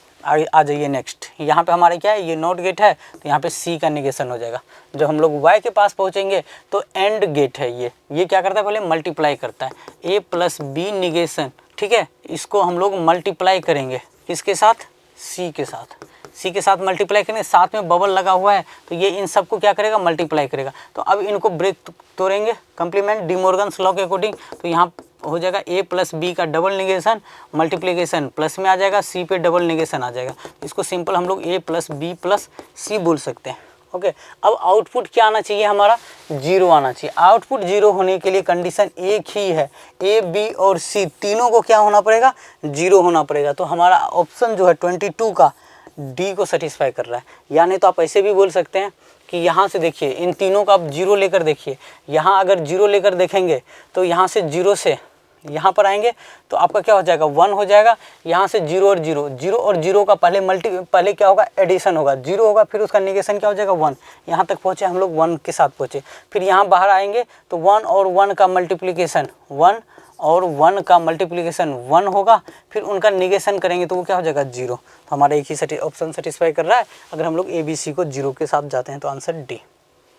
आ जाइए नेक्स्ट। यहाँ पे हमारे क्या है, ये नॉट गेट है, तो यहाँ पे सी का निगेशन हो जाएगा। जब हम लोग वाई के पास पहुँचेंगे तो एंड गेट है, ये क्या करता है, पहले मल्टीप्लाई करता है, ए प्लस बी निगेशन, ठीक है। इसको हम लोग मल्टीप्लाई करेंगे किसके साथ, सी के साथ, सी के साथ मल्टीप्लाई करेंगे, साथ में बबल लगा हुआ है तो ये इन सबको क्या करेगा, मल्टीप्लाई करेगा। तो अब इनको ब्रेक तोड़ेंगे, कंप्लीमेंट डी मॉर्गन्स लॉ के अकॉर्डिंग। तो यहाँ हो जाएगा ए प्लस बी का डबल निगेशन, मल्टीप्लिकेशन प्लस में आ जाएगा, सी पे डबल निगेशन आ जाएगा। इसको सिंपल हम लोग ए प्लस बी प्लस सी बोल सकते हैं। ओके, अब आउटपुट क्या आना चाहिए, हमारा 0 आना चाहिए। आउटपुट 0 होने के लिए कंडीशन एक ही है, ए बी और सी तीनों को क्या होना पड़ेगा, 0 होना पड़ेगा। तो हमारा ऑप्शन जो है 22 का डी को सेटिस्फाई कर रहा है। या नहीं तो आप ऐसे भी बोल सकते हैं कि यहाँ से देखिए इन तीनों का आप जीरो लेकर देखिए, यहाँ अगर जीरो लेकर देखेंगे तो यहाँ से जीरो से यहाँ पर आएंगे तो आपका क्या हो जाएगा 1 हो जाएगा। यहाँ से जीरो और जीरो, जीरो और जीरो का पहले क्या होगा एडिशन होगा, जीरो होगा, फिर उसका निगेशन क्या हो जाएगा 1। यहाँ तक पहुँचे हम लोग 1 के साथ पहुँचे, फिर यहाँ बाहर आएंगे तो 1 और 1 का मल्टीप्लिकेशन 1 और 1 का मल्टीप्लिकेशन 1 होगा, फिर उनका निगेशन करेंगे तो वो क्या हो जाएगा 0। तो हमारा एक ही ऑप्शन सेटिस्फाई कर रहा है अगर हम लोग ABC को 0 के साथ जाते हैं तो आंसर डी।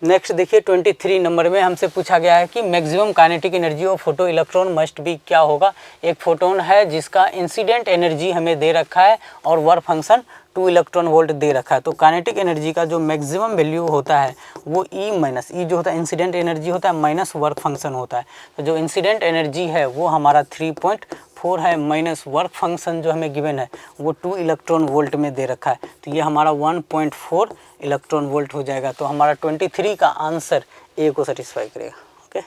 नेक्स्ट देखिए 23 नंबर में हमसे पूछा गया है कि maximum kinetic energy of photo electron must be क्या होगा। एक फोटोन है जिसका इंसिडेंट एनर्जी हमें दे रखा है और वर्क फंक्शन 2 इलेक्ट्रॉन वोल्ट दे रखा है। तो काइनेटिक एनर्जी का जो मैक्सिमम वैल्यू होता है वो ई माइनस ई जो होता है इंसिडेंट एनर्जी होता है माइनस वर्क फंक्शन होता है। तो जो इंसिडेंट एनर्जी है वो हमारा 3.4 है माइनस वर्क फंक्शन जो हमें गिवन है वो 2 इलेक्ट्रॉन वोल्ट में दे रखा है। तो ये हमारा 1.4 इलेक्ट्रॉन वोल्ट हो जाएगा। तो हमारा 23 का आंसर ए को सेटिस्फाई करेगा। ओके,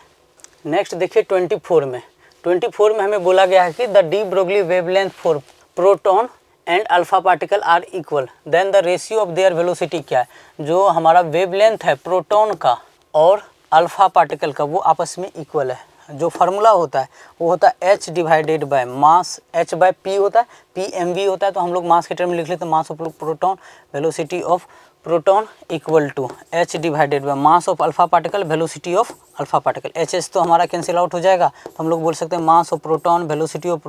नेक्स्ट देखिए 24 में हमें बोला गया है कि the de Broglie wavelength for proton and alpha particle are equal then the ratio of their velocity क्या है। जो हमारा वेवलेंथ है प्रोटॉन का और अल्फा पार्टिकल का वो आपस में इक्वल है। जो फार्मूला होता है वो होता है h divided by mass, h by p होता है, p mv होता है। तो हम लोग मास के टर्म में लिख लेते हैं mass of proton velocity of proton equal to h divided by mass of alpha particle velocity of alpha particle. H तो हमारा कैंसिल आउट हो जाएगा तो हम लोग बोल सकते हैं mass of proton velocity of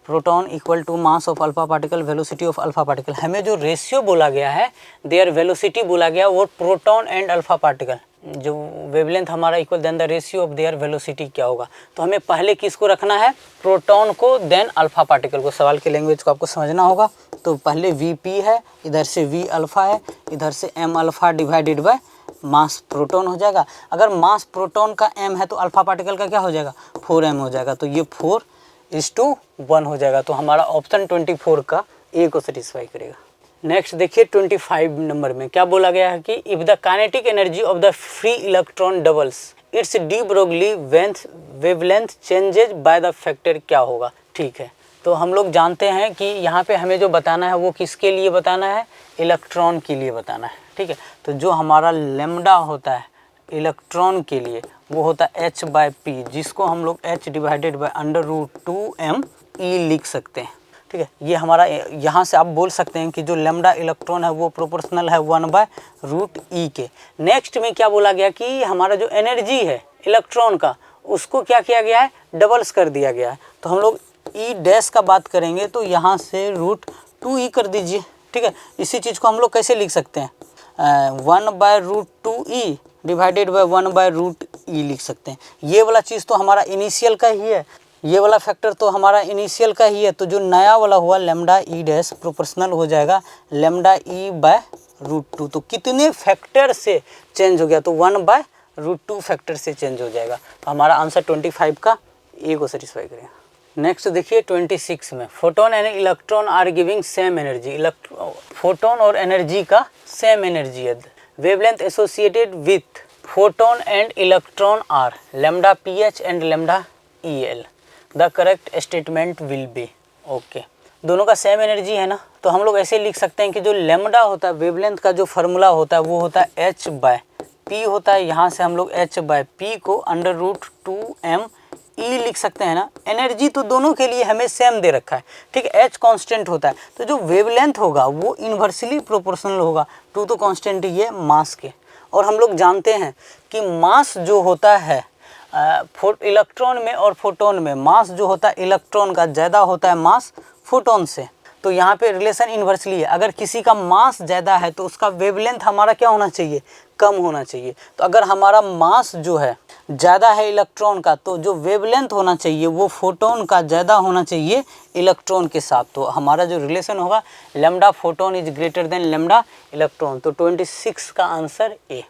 proton equal to mass of alpha particle velocity of alpha particle. हमें जो रेशियो बोला गया है देयर वेलोसिटी बोला गया वो प्रोटॉन एंड अल्फा पार्टिकल जो वेवलेंथ हमारा equal then the ratio of their velocity क्या होगा। तो हमें पहले किसको रखना है प्रोटॉन को देन अल्फा पार्टिकल को। सवाल की लैंग्वेज को आपको समझना होगा। तो पहले Vp है, इधर से V अल्फा है, इधर से m alpha divided by mass proton हो जाएगा। अगर मास प्रोटॉन का m है तो अल्फा पार्टिकल का क्या हो जाएगा 4m हो जाएगा। तो ये 4:1 हो जाएगा। तो हमारा ऑप्शन 24 का ए को सेटिस्फाई करेगा। नेक्स्ट देखिए 25 नंबर में क्या बोला गया है कि if the kinetic energy of the free electron doubles it's D Broglie wavelength changes by the factor क्या होगा। ठीक है, तो हम लोग जानते हैं कि यहाँ पे हमें जो बताना है वो किसके लिए बताना है इलेक्ट्रॉन के लिए बताना है। ठीक है, तो जो हमारा लेमडा होता है इलेक्ट्रॉन के लिए वो होता है h बाय पी, जिसको हम लोग h divided bye √2m e लिख सकते हैं। ठीक है, ये हमारा यहाँ से आप बोल सकते हैं कि जो लेमडा इलेक्ट्रॉन है वो प्रोपोर्शनल है 1/√e के। नेक्स्ट में क्या बोला गया कि हमारा जो एनर्जी है इलेक्ट्रॉन का उसको क्या किया गया है डबल्स कर दिया गया है। तो हम लोग ई डैश का बात करेंगे तो यहाँ से √2e कर दीजिए। ठीक है, इसी चीज़ को हम लोग कैसे लिख सकते हैं 1/√2e डिवाइडेड बाय 1/√e लिख सकते हैं। ये वाला चीज़ तो हमारा इनिशियल का ही है, ये वाला फैक्टर तो हमारा इनिशियल का ही है। तो जो नया वाला हुआ लेमडा ई डैश प्रोपोर्शनल हो जाएगा लेमडा ई बाय √2। तो कितने फैक्टर से चेंज हो गया तो 1/√2 फैक्टर से चेंज हो जाएगा। तो हमारा आंसर 25 का ए को सेटिस्फाई करेगा। नेक्स्ट देखिए 26 में photon and electron are giving same energy. Photon और एनर्जी का सेम एनर्जी है। Wavelength associated with photon and electron are lambda ph and lambda el। The correct statement will be okay. दोनों का सेम एनर्जी है ना, तो हम लोग ऐसे लिख सकते हैं कि जो लेमडा होता है वेवलेंथ का जो फार्मूला होता है वो होता है h बाय पी होता है। यहाँ से हम लोग h बाय पी को √2m ई लिख सकते हैं ना। एनर्जी तो दोनों के लिए हमें सेम दे रखा है। ठीक है, h कांस्टेंट होता है तो जो वेवलेंथ होगा वो इन्वर्सली प्रोपोर्शनल होगा टू तो कांस्टेंट ही है मास के। और हम लोग जानते हैं कि मास जो होता है इलेक्ट्रॉन में और फोटोन में, मास जो होता है इलेक्ट्रॉन का ज़्यादा होता है मास फोटोन से। तो यहाँ पे रिलेशन इन्वर्सली है। अगर किसी का मास ज़्यादा है तो उसका वेवलेंथ हमारा क्या होना चाहिए कम होना चाहिए। तो अगर हमारा मास जो है ज़्यादा है इलेक्ट्रॉन का तो जो वेवलेंथ होना चाहिए वो फोटोन का ज़्यादा होना चाहिए इलेक्ट्रॉन के साथ। तो हमारा जो रिलेशन होगा lambda photon is greater than lambda electron. तो 26 का आंसर ए।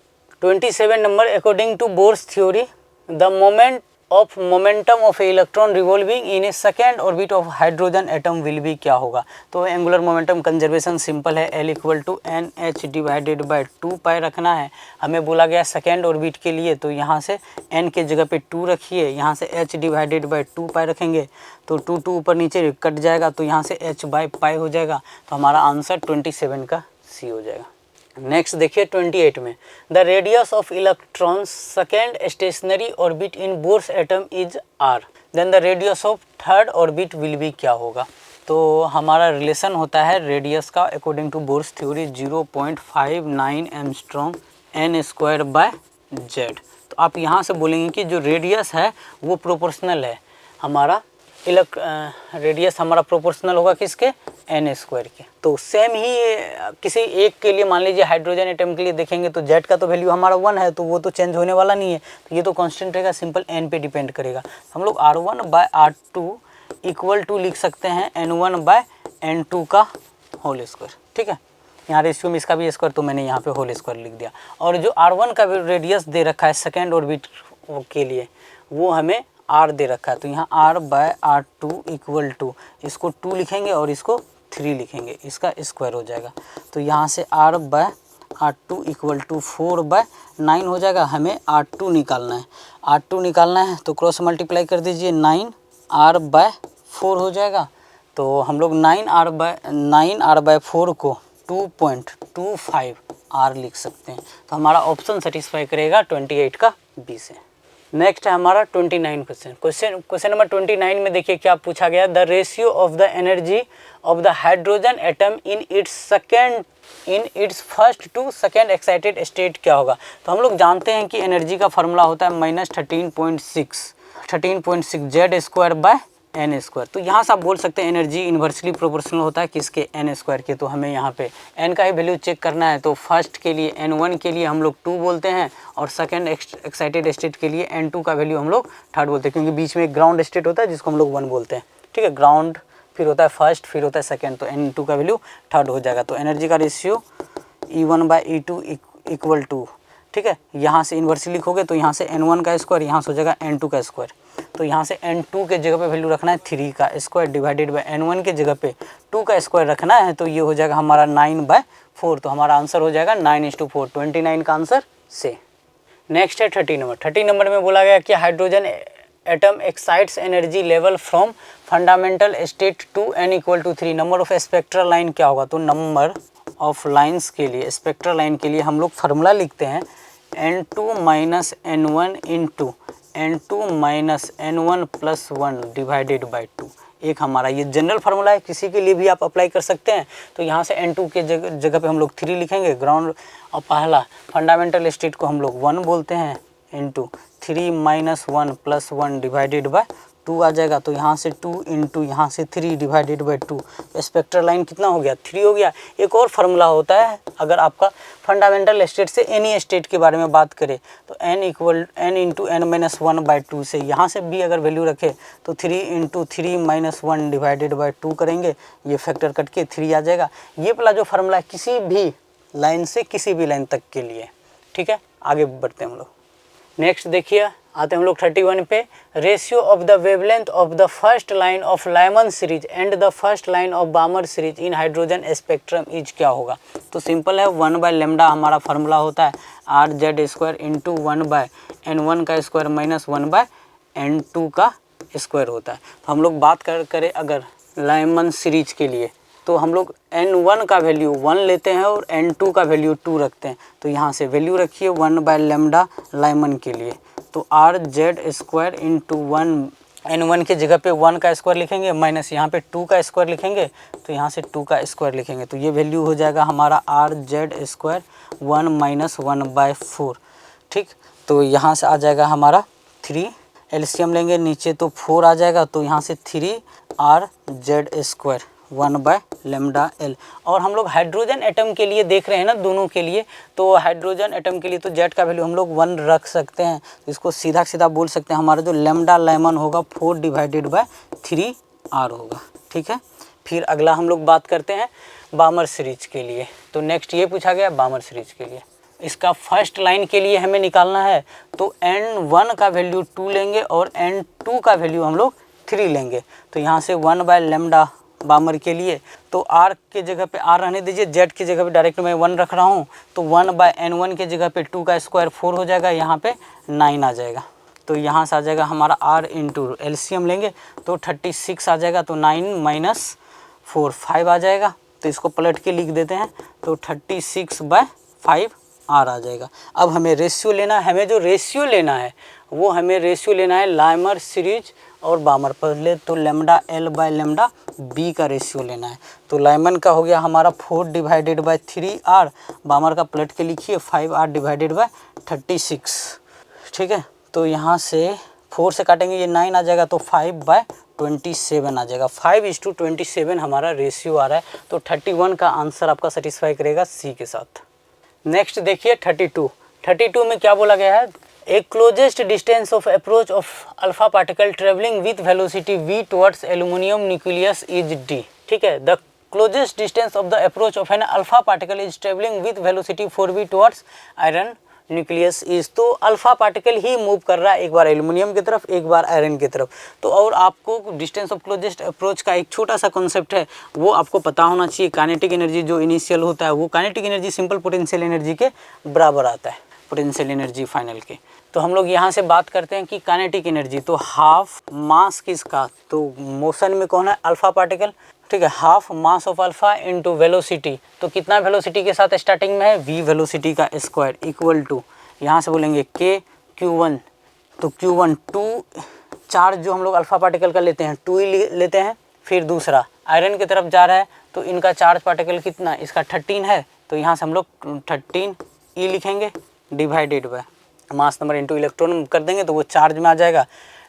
27 नंबर according to Bohr's theory the moment of momentum of electron revolving in a second orbit of hydrogen atom will be क्या होगा। तो एंगुलर मोमेंटम कंजर्वेशन सिंपल है, L equal to n h divided by 2 pi रखना है। हमें बोला गया सेकेंड ऑर्बिट के लिए, तो यहाँ से n के जगह पे 2 रखिए, यहाँ से h डिवाइडेड बाई 2 पाई रखेंगे तो 2 ऊपर नीचे कट जाएगा, तो यहाँ से h बाई पाई हो जाएगा। तो हमारा आंसर 27 का C हो जाएगा। नेक्स्ट देखिए 28 में, the radius of electrons second stationary orbit in Bohr's atom is r, then the radius of third orbit will be क्या होगा। तो हमारा रिलेशन होता है रेडियस का according to Bohr's theory 0.59 angstrom n square by z। तो आप यहाँ से बोलेंगे कि जो रेडियस है वो प्रोपोर्शनल है, हमारा रेडियस हमारा प्रोपोर्शनल होगा किसके, n स्क्वायर के। तो सेम ही किसी एक के लिए मान लीजिए हाइड्रोजन एटम के लिए देखेंगे तो z का तो वैल्यू हमारा 1 है, तो वो तो चेंज होने वाला नहीं है, तो ये तो कांस्टेंट रहेगा, सिंपल n पे डिपेंड करेगा। हम लोग r1 bye r2 equal to लिख सकते हैं n1 बाय n2 का होल स्क्वायर। ठीक है, यहाँ रेशियो में इसका भी स्क्वायर, तो मैंने यहाँ पे होल स्क्वायर लिख दिया। और जो r1 का रेडियस दे रखा है सेकेंड ऑर्बिट के लिए, वो हमें r दे रखा है, तो यहाँ r by r2 equal to, इसको 2 लिखेंगे और इसको 3 लिखेंगे, इसका स्क्वायर हो जाएगा। तो यहाँ से r by r2 equal to 4 by 9 हो जाएगा। हमें r2 निकालना है, r2 निकालना है तो क्रॉस मल्टीप्लाई कर दीजिए, 9r बाय 4 हो जाएगा। तो हम लोग 9r बाय 4 को 2.25 r लिख सकते हैं। तो हमारा ऑप्शन सेटिस्फाई करेगा 28 का बी से। नेक्स्ट है हमारा 29%। क्वेश्चन नंबर 29 में देखिए क्या पूछा गया, the ratio of the energy of the hydrogen atom in its first to second excited state क्या होगा। तो हम लोग जानते हैं कि एनर्जी का फार्मूला होता है -13.6 Z square by n square. तो यहाँ से आप बोल सकते हैं एनर्जी इन्वर्सली प्रोपोर्शनल होता है किसके, एन स्क्वायर के। तो हमें यहाँ पे एन का ही वैल्यू चेक करना है। तो फर्स्ट के लिए n1 के लिए हम लोग 2 बोलते हैं, और सेकंड एक्साइटेड स्टेट के लिए n2 का वैल्यू हम लोग 3rd बोलते हैं, क्योंकि बीच में एक ग्राउंड स्टेट होता है जिसको हम लोग 1 बोलते हैं। ठीक है, ग्राउंड फिर होता है फर्स्ट, फिर होता है सेकेंड, तो n2 का वैल्यू 3rd हो जाएगा। तो एनर्जी का ratio E1 by E2 equal to, ठीक है, यहाँ से इन्वर्सली लिखोगे तो यहाँ से n1 का स्क्वायर, यहाँ से हो जाएगा n2 का स्क्वायर। तो यहाँ से n2 के जगह पे वैल्यू रखना है 3 का स्क्वायर डिवाइडेड बाय n1 के जगह पे 2 का स्क्वायर रखना है, तो ये हो जाएगा हमारा 9/4। तो हमारा आंसर हो जाएगा 9:4, 29 का आंसर से। नेक्स्ट है 30 नंबर। 30 नंबर में बोला गया कि hydrogen atom excites energy level from fundamental state to n equal to 3, number of spectral line क्या होगा। तो नंबर ऑफ लाइन्स के लिए, स्पेक्ट्रल लाइन के लिए हम लोग फार्मूला लिखते हैं n2 minus n1 into n2 minus n1 plus 1 divided by 2। एक हमारा ये जनरल फार्मूला है, किसी के लिए भी आप अप्लाई कर सकते हैं। तो यहाँ से n2 के जगह पे हम लोग 3 लिखेंगे, ग्राउंड और पहला फंडामेंटल स्टेट को हम लोग 1 बोलते हैं, into 3 minus 1 plus 1 divided by 2 आ जाएगा। तो यहाँ से 2 इंटू यहाँ से 3 डिवाइडेड बाई 2, स्पेक्ट्रल लाइन कितना हो गया, 3 हो गया। एक और फार्मूला होता है, अगर आपका फंडामेंटल स्टेट से एनी स्टेट के बारे में बात करें तो n into n minus 1 by 2 से यहाँ से भी अगर वैल्यू रखे तो 3 इंटू 3 माइनस 1 डिवाइडेड बाई 2 करेंगे, ये फैक्टर कट के 3 आ जाएगा। ये वाला जो फार्मूला है किसी भी लाइन से किसी भी लाइन तक के लिए। ठीक है, आगे बढ़ते हैं हम लोग। नेक्स्ट देखिए, आते हैं हम लोग 31 पे। Ratio of the wavelength of the first line of Lyman series and the first line of बामर series in hydrogen spectrum is क्या होगा। तो सिंपल है, 1/λ हमारा फार्मूला होता है RZ स्क्वायर इंटू 1/n1 का स्क्वायर माइनस 1/n2 का स्क्वायर होता है। तो हम लोग बात करें अगर लाइमन सीरीज के लिए, तो हम लोग n1 का वैल्यू 1 लेते हैं और n2 का वैल्यू 2 रखते हैं। तो यहाँ से वैल्यू रखिए 1/λ लाइमन के लिए, तो RZ स्क्वायर इंटू 1, n1 के जगह पे 1 का स्क्वायर लिखेंगे, माइनस यहाँ पे 2 का स्क्वायर लिखेंगे, तो यहाँ से 2 का स्क्वायर लिखेंगे। तो ये वैल्यू हो जाएगा हमारा RZ स्क्वायर 1 माइनस 1/4। ठीक, तो यहाँ से आ जाएगा हमारा 3, एलसीएम लेंगे नीचे तो 4 आ जाएगा, तो यहाँ से 3RZ स्क्वायर 1/λL। और हम लोग हाइड्रोजन एटम के लिए देख रहे हैं ना, दोनों के लिए, तो हाइड्रोजन एटम के लिए तो Z का वैल्यू हम लोग 1 रख सकते हैं। इसको सीधा सीधा बोल सकते हैं, हमारा जो लैम्डा लाइमन होगा 4 डिवाइडेड बाय 3R होगा। ठीक है, फिर अगला हम लोग बात करते हैं बामर सीरीज के लिए। तो नेक्स्ट ये पूछा गया बामर सीरीज के लिए। इसका फर्स्ट लाइन के लिए हमें निकालना है तो N1 का वैल्यू 2 लेंगे और N2 का वैल्यू हम लोग 3 लेंगे। तो यहाँ से 1/λ बामर के लिए तो R के जगह पे R रहने दीजिए, Z की जगह पे डायरेक्ट मैं 1 रख रहा हूँ, तो 1/N1 के जगह पे 2 का स्क्वायर 4 हो जाएगा, यहाँ पे 9 आ जाएगा। तो यहाँ से आ जाएगा हमारा R इंटू एलसीएम लेंगे तो 36 आ जाएगा, तो 9 - 4 5 आ जाएगा। तो इसको पलट के लिख देते हैं तो 36/5 R आ जाएगा। अब हमें रेशियो लेना है, हमें जो रेशियो लेना है वो हमें रेशियो लेना है लाइमर सीरीज और बामर। पहले तो λL/λB का रेशियो लेना है। तो लाइमन का हो गया हमारा 4/3R, बामर का पलट के लिखिए 5R/36, ठीक है। तो यहाँ से 4 से काटेंगे ये 9 आ जाएगा, तो 5/27 आ जाएगा। 5:27 हमारा रेशियो आ रहा है। तो 31 का आंसर आपका सेटिस्फाई करेगा सी के साथ। नेक्स्ट देखिए 32 में क्या बोला गया है, a closest distance of approach of alpha particle travelling with velocity v towards aluminium nucleus is d, ठीक है। The closest distance of the approach of an alpha particle is travelling with velocity 4v towards iron nucleus is. तो अल्फा पार्टिकल ही मूव कर रहा है, एक बार एल्यूमिनियम की तरफ एक बार आयरन की तरफ। तो और आपको डिस्टेंस ऑफ क्लोजेस्ट अप्रोच का एक छोटा सा कॉन्सेप्ट है वो आपको पता होना चाहिए। काइनेटिक एनर्जी जो इनिशियल होता है वो kinetic energy simple potential energy के बराबर आता है, पोटेंशियल एनर्जी फाइनल के। तो हम लोग यहाँ से बात करते हैं कि काइनेटिक एनर्जी, तो हाफ मास किसका, तो मोशन में कौन है, अल्फा पार्टिकल, ठीक है। Half mass of alpha into velocity, तो कितना वेलोसिटी के साथ स्टार्टिंग में है, v वेलोसिटी का स्क्वायर इक्वल टू यहाँ से बोलेंगे k q1, तो q1 2 चार्ज जो हम लोग अल्फा पार्टिकल का लेते हैं 2 ही लेते हैं। फिर दूसरा आयरन की तरफ जा रहा है तो इनका चार्ज पार्टिकल कितना, इसका 13 है, तो यहाँ से हम लोग 13 e लिखेंगे divided by mass number into electron कर देंगे तो वो चार्ज में आ जाएगा,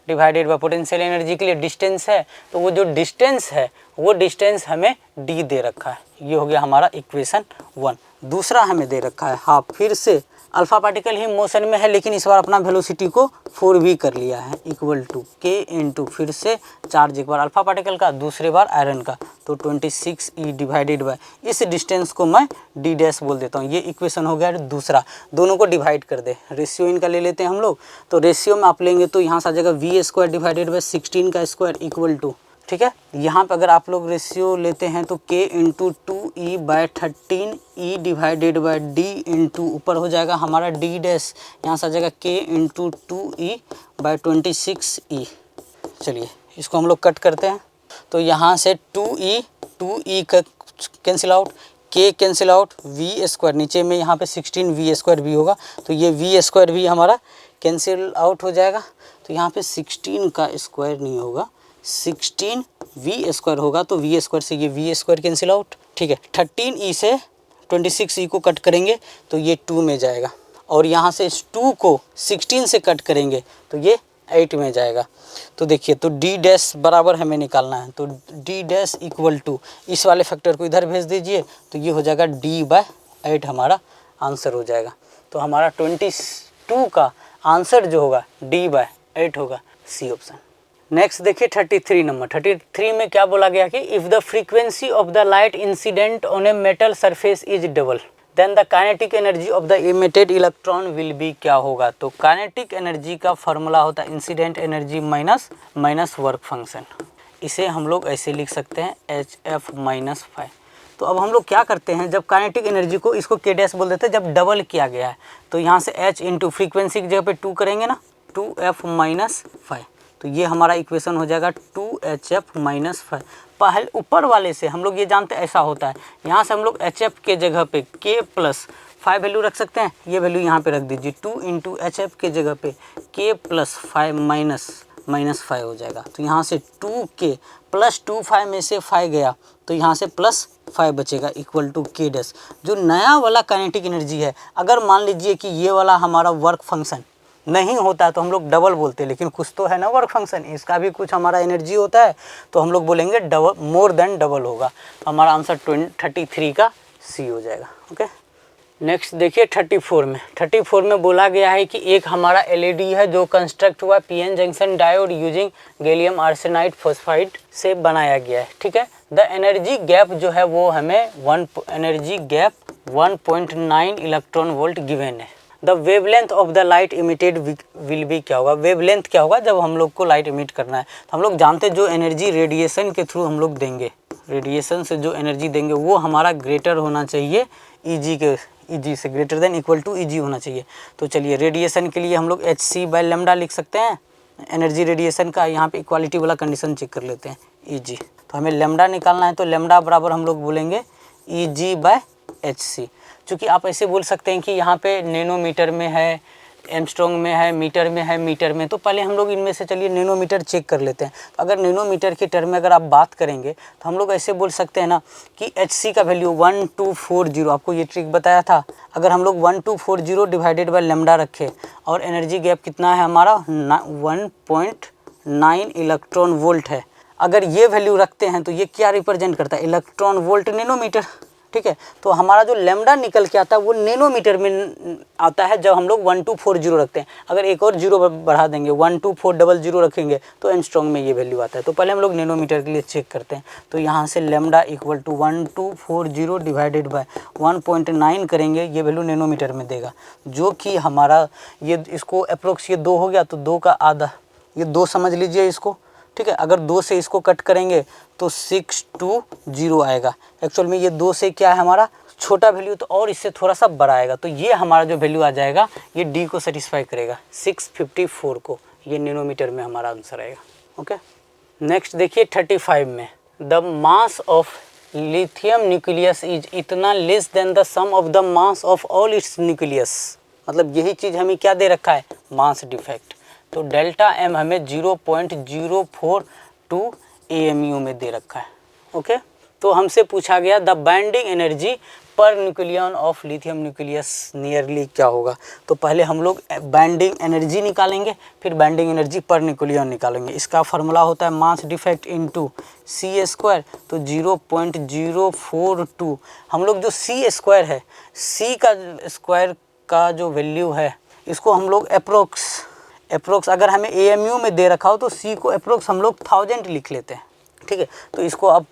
डिवाइडेड बाय पोटेंशियल एनर्जी के लिए डिस्टेंस है, तो वो जो डिस्टेंस है वो डिस्टेंस हमें d दे रखा है। ये हो गया हमारा इक्वेशन 1। दूसरा हमें दे रखा है हाफ, फिर से अल्फा पार्टिकल ही मोशन में है लेकिन इस बार अपना वेलोसिटी को 4v कर लिया है, इक्वल टू k इंटू फिर से चार्ज, एक बार अल्फा पार्टिकल का दूसरे बार आयरन का, तो 26e डिवाइडेड बाय इस डिस्टेंस को मैं d डैश बोल देता हूँ। ये इक्वेशन हो गया दूसरा। दोनों को डिवाइड कर दे, रेशियो इनका ले लेते हैं हम लोग। तो रेशियो में आप लेंगे तो यहाँ से आ जाएगा v² डिवाइडेड बाय 16 का स्क्वायर इक्वल टू, ठीक है। यहाँ पे अगर आप लोग रेशियो लेते हैं तो k into 2e/13e divided by d into ऊपर हो जाएगा हमारा d डैश, यहाँ से आ जाएगा k इंटू 2e/26e। चलिए इसको हम लोग कट करते हैं तो यहाँ से 2e का cancel out, k cancel out, v² नीचे में यहाँ पे 16v² भी होगा तो ये v² भी हमारा कैंसिल आउट हो जाएगा। तो यहाँ पे 16 का स्क्वायर नहीं होगा, 16v² होगा, तो v² से ये v² कैंसिल आउट, ठीक है। 13e से 26e को कट करेंगे तो ये 2 में जाएगा, और यहाँ से इस 2 को 16 से कट करेंगे तो ये 8 में जाएगा। तो देखिए तो d डैश बराबर हमें निकालना है, तो d डैश इक्वल टू इस वाले फैक्टर को इधर भेज दीजिए तो ये हो जाएगा d/8 हमारा आंसर हो जाएगा। तो हमारा 22 का आंसर जो होगा d/8 होगा, सी ऑप्शन। नेक्स्ट देखिए 33 नंबर। 33 में क्या बोला गया कि if the frequency of the light incident on a metal surface is double then the kinetic energy of the emitted electron will be, क्या होगा, तो काइनेटिक एनर्जी का फॉर्मूला होता है incident energy minus work function. इसे हम लोग ऐसे लिख सकते हैं HF - phi। तो अब हम लोग क्या करते हैं, जब काइनेटिक एनर्जी को इसको k डैश बोल देते हैं, जब डबल किया गया है तो यहाँ से h इंटू फ्रीक्वेंसी की जगह पे 2 करेंगे ना, 2F - phi, तो ये हमारा इक्वेशन हो जाएगा 2HF - phi। पहले ऊपर वाले से हम लोग ये जानते हैं ऐसा होता है, यहाँ से हम लोग HF के जगह पे k + phi वैल्यू रख सकते हैं, ये वैल्यू यहाँ पे रख दीजिए, 2 इंटू HF के जगह पे k + phi माइनस phi हो जाएगा। तो यहाँ से 2k + 2 phi में से phi गया तो यहाँ से +5 बचेगा इक्वल टू k डैश। जो नया वाला काइनेटिक एनर्जी है, अगर मान लीजिए कि ये वाला हमारा वर्क फंक्शन नहीं होता तो हम लोग डबल बोलते, लेकिन कुछ तो है ना वर्क फंक्शन, इसका भी कुछ हमारा एनर्जी होता है, तो हम लोग बोलेंगे डबल, मोर देन डबल होगा। तो हमारा आंसर 33 का सी हो जाएगा। ओके, नेक्स्ट देखिए 34 में बोला गया है कि एक हमारा एलईडी है जो कंस्ट्रक्ट हुआ PN junction diode using gallium arsenide phosphide से बनाया गया है, ठीक है। द एनर्जी गैप जो है वो हमें energy gap 1.9 electron volt given है। The wavelength of the light emitted will be, क्या होगा, वेवलेंथ क्या होगा जब हम लोग को लाइट इमिट करना है। तो हम लोग जानते हैं जो एनर्जी रेडिएशन के थ्रू हम लोग देंगे, रेडिएशन से जो एनर्जी देंगे वो हमारा ग्रेटर होना चाहिए ईजी के, ईजी से greater than equal to E G होना चाहिए। तो चलिए रेडिएशन के लिए हम लोग hc/λ लिख सकते हैं, एनर्जी रेडिएशन का। यहाँ पे इक्वालिटी वाला कंडीशन चेक कर लेते हैं, ईजी। तो हमें लैम्डा निकालना है, तो लैम्डा बराबर हम लोग बोलेंगे Eg/hc। चूँकि आप ऐसे बोल सकते हैं कि यहाँ पे नैनोमीटर में है, एमस्ट्रॉन्ग में है, मीटर में है, मीटर में। तो पहले हम लोग इनमें से चलिए नैनोमीटर चेक कर लेते हैं। तो अगर नैनोमीटर के टर्म में अगर आप बात करेंगे तो हम लोग ऐसे बोल सकते हैं ना कि hc का वैल्यू 1240, आपको ये ट्रिक बताया था। अगर हम लोग 1240 डिवाइडेड बाय लैम्डा रखें और एनर्जी गैप कितना है हमारा 1.9 इलेक्ट्रॉन वोल्ट है। अगर ये वैल्यू रखते हैं तो ये क्या रिप्रेजेंट करता है, इलेक्ट्रॉन वोल्ट नैनोमीटर, ठीक है। तो हमारा जो लैम्डा निकल के आता है वो नैनोमीटर में आता है जब हम लोग 1240 रखते हैं। अगर एक और जीरो बढ़ा देंगे 12400 रखेंगे तो एंगस्ट्रॉम में ये वैल्यू आता है। तो पहले हम लोग नैनोमीटर के लिए चेक करते हैं। तो यहाँ से lambda equal to 1240 divided by 1.9 करेंगे, ये वैल्यू नैनोमीटर में देगा, जो कि हमारा ये इसको अप्रोक्स ये 2 हो गया तो 2 का आधा, ये 2 समझ लीजिए इसको, ठीक है। अगर 2 से इसको कट करेंगे तो 620 आएगा। एक्चुअल में ये 2 से क्या है हमारा छोटा वैल्यू, तो और इससे थोड़ा सा बड़ा आएगा। तो ये हमारा जो वैल्यू आ जाएगा ये डी को सेटिस्फाई करेगा, 654 को। ये नैनोमीटर में हमारा आंसर आएगा। ओके, नेक्स्ट देखिए 35 में, the mass of lithium nucleus is इतना less than the sum of the mass of all its nucleus. मतलब यही चीज़ हमें क्या दे रखा है, मास डिफेक्ट। तो डेल्टा एम हमें 0.042 AMU में दे रखा है। ओके, तो हमसे पूछा गया the binding energy per nucleon of lithium nucleus nearly क्या होगा। तो पहले हम लोग बाइंडिंग एनर्जी निकालेंगे, फिर बाइंडिंग एनर्जी पर न्यूक्लियन निकालेंगे। इसका फार्मूला होता है मास डिफेक्ट इनटू C²। तो 0.042 हम लोग जो C² है, C का स्क्वायर का जो वैल्यू है इसको हम लोग अप्रोक्स अगर हमें AMU में दे रखा हो तो C को अप्रोक्स हम लोग 1000 लिख लेते हैं, ठीक है। तो इसको अब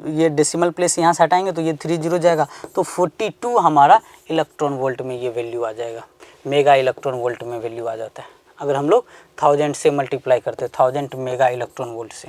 ये डेसिमल प्लेस यहाँ से हटाएंगे तो ये 30 जाएगा। तो 42 हमारा इलेक्ट्रॉन वोल्ट में ये वैल्यू आ जाएगा, मेगा इलेक्ट्रॉन वोल्ट में वैल्यू आ जाता है अगर हम लोग 1000 से मल्टीप्लाई करते हैं, 1000 मेगा इलेक्ट्रॉन वोल्ट से।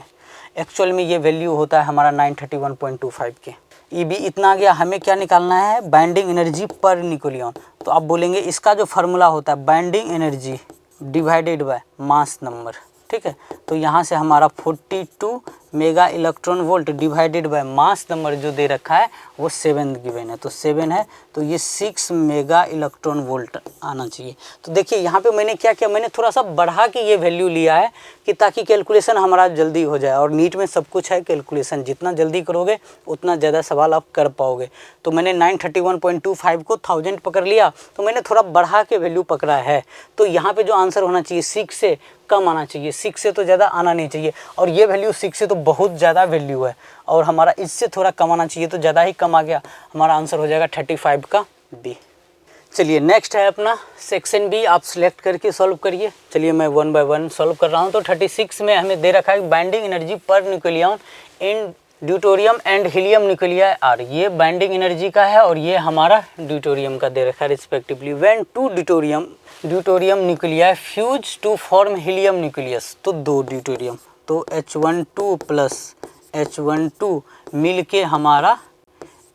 एक्चुअल में ये वैल्यू होता है हमारा 931.25 के। EB इतना आ गया, हमें क्या निकालना है, बाइंडिंग एनर्जी पर न्यूक्लियन। तो आप बोलेंगे इसका जो फार्मूला होता है binding energy divided by mass number, ठीक है। तो यहाँ से हमारा 42 mega electron volt divided by mass number जो दे रखा है वो 7 गिवन है, तो 7 है, तो ये 6 मेगा इलेक्ट्रॉन वोल्ट आना चाहिए। तो देखिए यहाँ पे मैंने क्या किया, मैंने थोड़ा सा बढ़ा के ये वैल्यू लिया है कि ताकि कैलकुलेशन हमारा जल्दी हो जाए। और नीट में सब कुछ है कैलकुलेशन, जितना जल्दी करोगे उतना ज़्यादा सवाल आप कर पाओगे। तो मैंने 931.25 को 1000 पकड़ लिया, तो मैंने थोड़ा बढ़ा के वैल्यू पकड़ा है। तो यहाँ पे जो आंसर होना चाहिए 6 से कम आना चाहिए, 6 से तो ज़्यादा आना नहीं चाहिए। और ये वैल्यू 6 से तो बहुत ज़्यादा वैल्यू है, और हमारा इससे थोड़ा कम आना चाहिए, तो ज़्यादा ही कम आ गया। हमारा आंसर हो जाएगा 35 का बी। चलिए नेक्स्ट है अपना सेक्शन बी, आप सिलेक्ट करके सॉल्व करिए। चलिए मैं 1 बाय 1 सॉल्व कर रहा हूँ। तो 36 में हमें दे रखा है binding energy per nucleon in deuterium and helium nuclei are. ये बाइंडिंग एनर्जी का है और ये हमारा ड्यूटोरियम का दे रखा है respectively. When 2 deuterium nuclei fuse to form helium nucleus. तो 2 ड्यूटोरियम, तो H12 प्लस H12 मिल के हमारा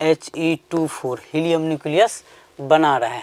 He24 हीलियम न्यूक्लियस बना रहा है,